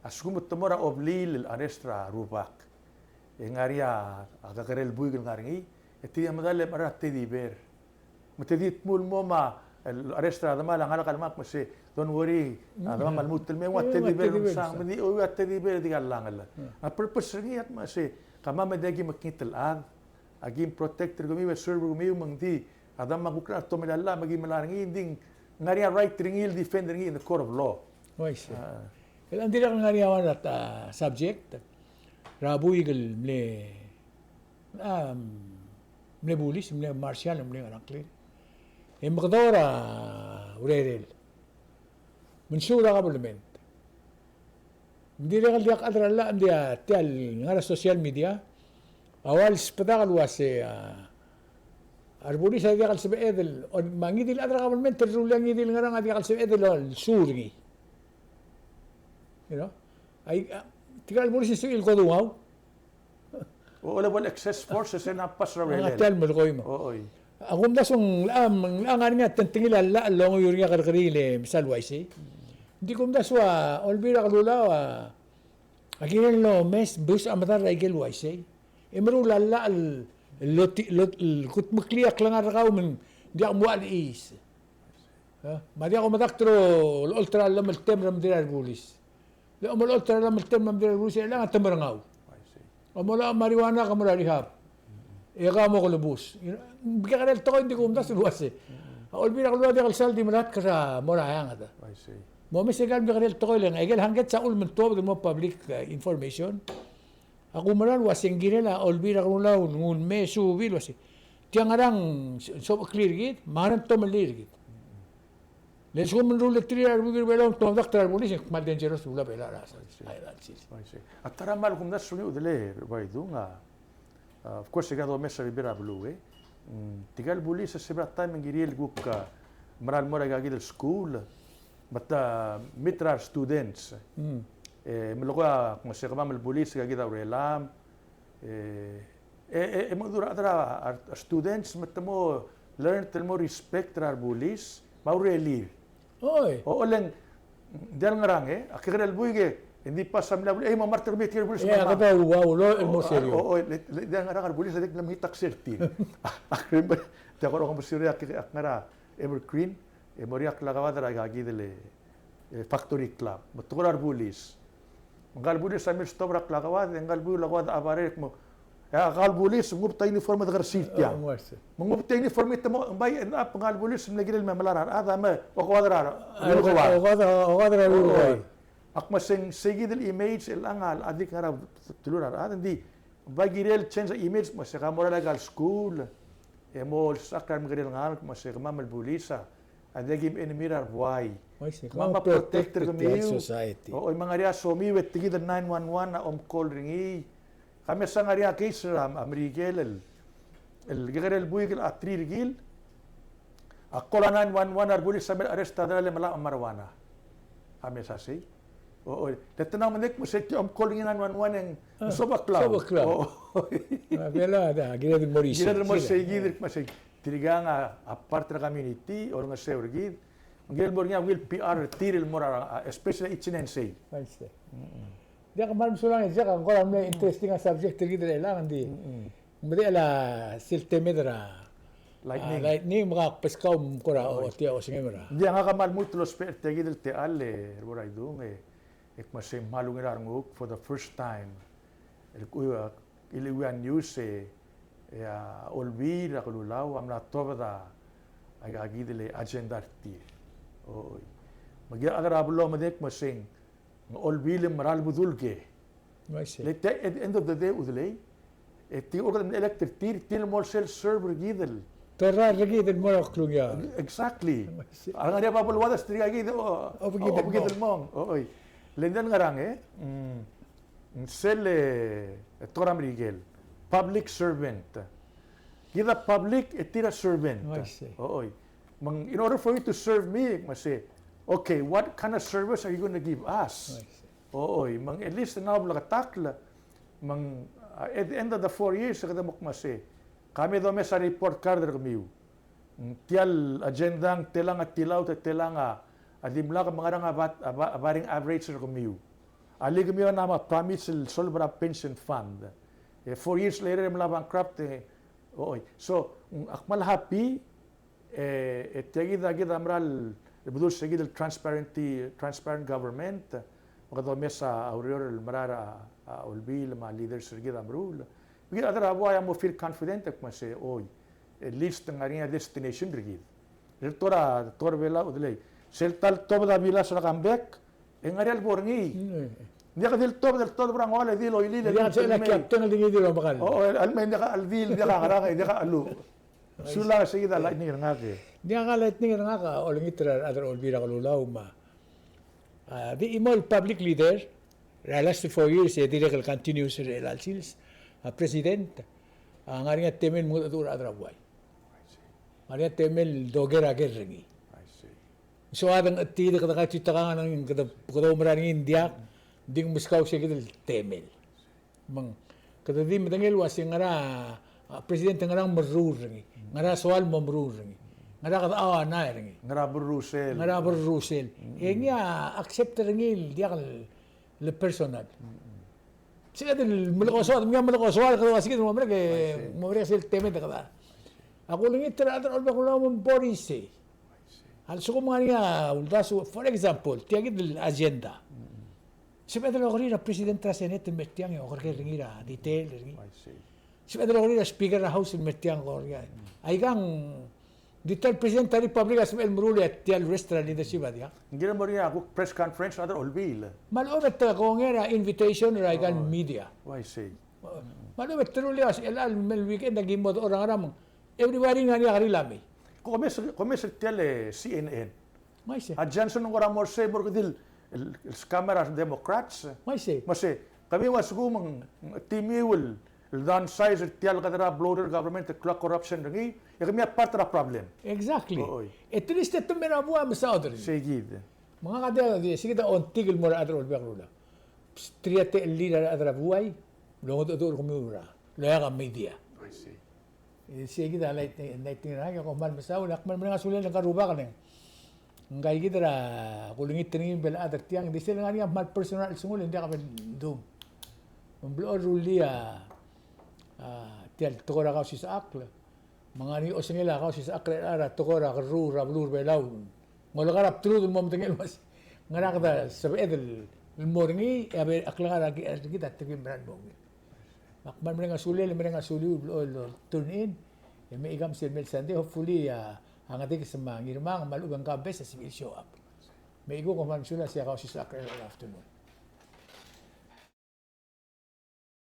askumut tomora oblil arestra rupak. Engaria agakarel buigel ngaringi eti amadale marat diber. Matedit mul mo ma arestra dama lang ala kalmak mo si don't worry dama malmutel me wat tedi ber sang mani o wat tedi ber di lang ala a purpose ringi at ma si kama medegi makitel ad agim protector gumi we server gumi mangdi adam magukra to milalla magi malaringi ding ngaria right ringil defend ringi in the court of law. Oy si el andira kan ngaria wan at subject rabuigel mle bulis mle martial mle anakli مقدورة وريريل من شو ده قبل من مدير قال لي قدر لا عندي تال على السوشيال ميديا أول سبتاغل واسي أربوليس هذي قال سبعة ذل ما نجدي الأدرى قبل من ترجول لان نجدي الغرام هذي قال سبعة ذل السوري you know أي تقال البوليس يسوي القدوم هاو ولا بالإكسس فورسز هنا بسرة ولا تال ملقيمة Ako mda song ang nga tantingil alla long yuri karkarili misal waisi. Hindi ko mda swa olbira kalula agilan lo mes bus amatar igel waisi. Imru lalla al kut mukliak lang arakaw men di ako mual is. Madi ako madaktro ultra lam tem ram dirar bulis. Lo mo ultra lam tem ram dirar bulis lang tamarngaw. Amula marijuana kamura rehab. Ika mo ko lubos. Bigyan ka na ito ko, hindi ko umtas luwas eh. Olbira ko luwa di kalsal di malat ka sa morayang ata. I see. Mo mesigal bigyan ka na ito ko lang. Egel hanggat sa ulman to, mo public information. Ako malan wasing ginela, olbira ko luwa, ngun me subil wasi. tiang arang so clear git, manan to malir git. Les ko menrule triar bugir belong to doctor bulis mal dangerous ula bela rasa. At taramal kung nasuni udele Raidu nga. Of course, sigado mesa ribera blue tigal bulis sa sebrat time ngiril guk ka maral mo gagi del school but mitrar students. Meloka kung sa kamam bulis gagi da relam mo dura adra students matamo learn telmo respect rar bulis maurelir. Oy. O lang diyan ngarang akikral buige hindi pa samla mamartir bitir bulis kata wow lo el mo serio. Oo, diyan ngarang bulis adik namitak sertin. Akrim ba ta ko ko sirya akara evergreen moriak lagawada gagi dele factory club maturar bulis. Ngal bulis samir stobrak lagawad ngal bulis lagawad abarek mo ngal bulis ngupta uniform da garsitia. Ngupta uniform ito mo bay and up ngal bulis mlagil mamalaran ada ma wakwadrar. Wakwadrar. Akmasing sige del image el angal adik ngara tulurar hindi bagirel change image mo sa kamora legal school mo sakar mgrel ngal mo sa mamal bulisa adagim enemirar why mama protector kami society o mga ria somi wet tigi 911 na call ringi kami sa ria case ram amerikel el gigarel buigel atri rigil akola 911 ar bulis sa arrestada le mala marwana kami sa say oo tetanaw manik mo sa calling 911 ang sobaklaw bela da gila Mauricio gila mo sa gidir masay tiriga nga apart na community or nga seurgid ngel bor nga will PR tiril mora especially itsinensay dia kamal sulang dia kan kolam na interesting subject tigid lang di mudi ala siltemedra lightning mga peskaw kora o tia o singemera dia nga kamal multlos per tigid te alle Raidu masay malungirar nguk for the first time iliwan news olbir akululaw amla tobada agagidele agenda ti oy magya agarablo madek masing olbil maral budulge let at the end of the day udlay ti organ electric til mol cell server gidel torra gidel mo klugya exactly ang nga pa bulwada striga gidel gidel mong oy lendan ngarang sel toram rigel public servant. Kita public, etira servant. Oy. In order for you to serve me, say, okay, what kind of service are you going to give us? Oy. At least na blakatakla. At the end of the 4 years, kada mo say, kami do sa report card kami. Tial agendang telang at tilaw at telang adimla ka mga abaring average kami. Ali kami na promise solbra pension fund. 4 years later, I'm bankrupt. So, akmal happy, tiyagid amral, budul sagid transparent government, makadome sa aurora marara ulbil, mga leaders sagid amrul. Bigil adara abuaya mo feel confident ak masay, at least ng aring destination rigid. Tora bela udlay. Seltal toba bila sa Kambes, ngarial borngi. Dia kadil tob brang wala dil o ilil. Dia sa captain ng dingid lo bakal. Almen dia ka aldil dia ka karaka dia ka alu. Sula sige da lightning nga ke. Dia ka lightning nga ka oling itra other olbira kalulaw ma. The imol public leader last 4 years direct continuous relal sils president ang nga temen mo adur adraway. Maria temel dogera gergi. So adang ati da ka chitaka ng kada umrani India ding muskaw siya gidel temel. Kada di madangil wasi ngara presidente ngara marurungi. Ngara soal mamrurungi. Ngara kada na ringi. Ngara berusel. Ngara berusel. Nga accept ringi dia le personal. Siya del mulakoswal, mga mulakoswal kada wasi gidel mamrek sil temel da kada. Ako lang itra atra olba ko lang Boris. Also ko mga uldaso for example, tiagid agenda. Siyempre ako rin na President Trasenet ng Metiang yung orker ringira, detail ringi. Siyempre ako rin na Speaker ng House ng Metiang ko rin. Ay kang detail President ng Republika sa Elmuruli at tial restaurant leadership at yan. Hindi na mo rin ako press conference na olbil. Malumet ako nga invitation or ay kang media. Why say? Malumet truly as elal mel weekend naging mo orang-orang everybody nga niya karilami. Come sa tele CNN. May se. A Johnson ng oramor sa borgadil camera Democrats. May se. Masi kami was gumang timiwil dan size tial kadara bloater government clock corruption rangi ya kami part of problem. Exactly. Oy. Ito ni step mera buwa sa other. Segid. Mga kadela di sige ta on tigil mo adro bekruda. Striate leader adra buway. Longo to kumura. Loya ka media. I see. Sige da light na ko man masaw nak man mga sulen ng karuba ka ngay gidra kulingit tingin bel adar tiang di sila nga niya mal personal sungul hindi ka dum. Mamblo rulia tial tokora Kausischakl. Mga ni osengela Kausischakl ara tokora rura blur belaw. Ngolo karap trud mo mtingel mas ngara kada sabi edel morngi abe akla lagi kita tigim brand mo. Akman mga sulil mga sulil turn in. May igam sil mel Sunday hopefully ang ating sa mga ngirmang malugang Kambes sa civil show up. May igo ko man sila siya Kausischakl afternoon.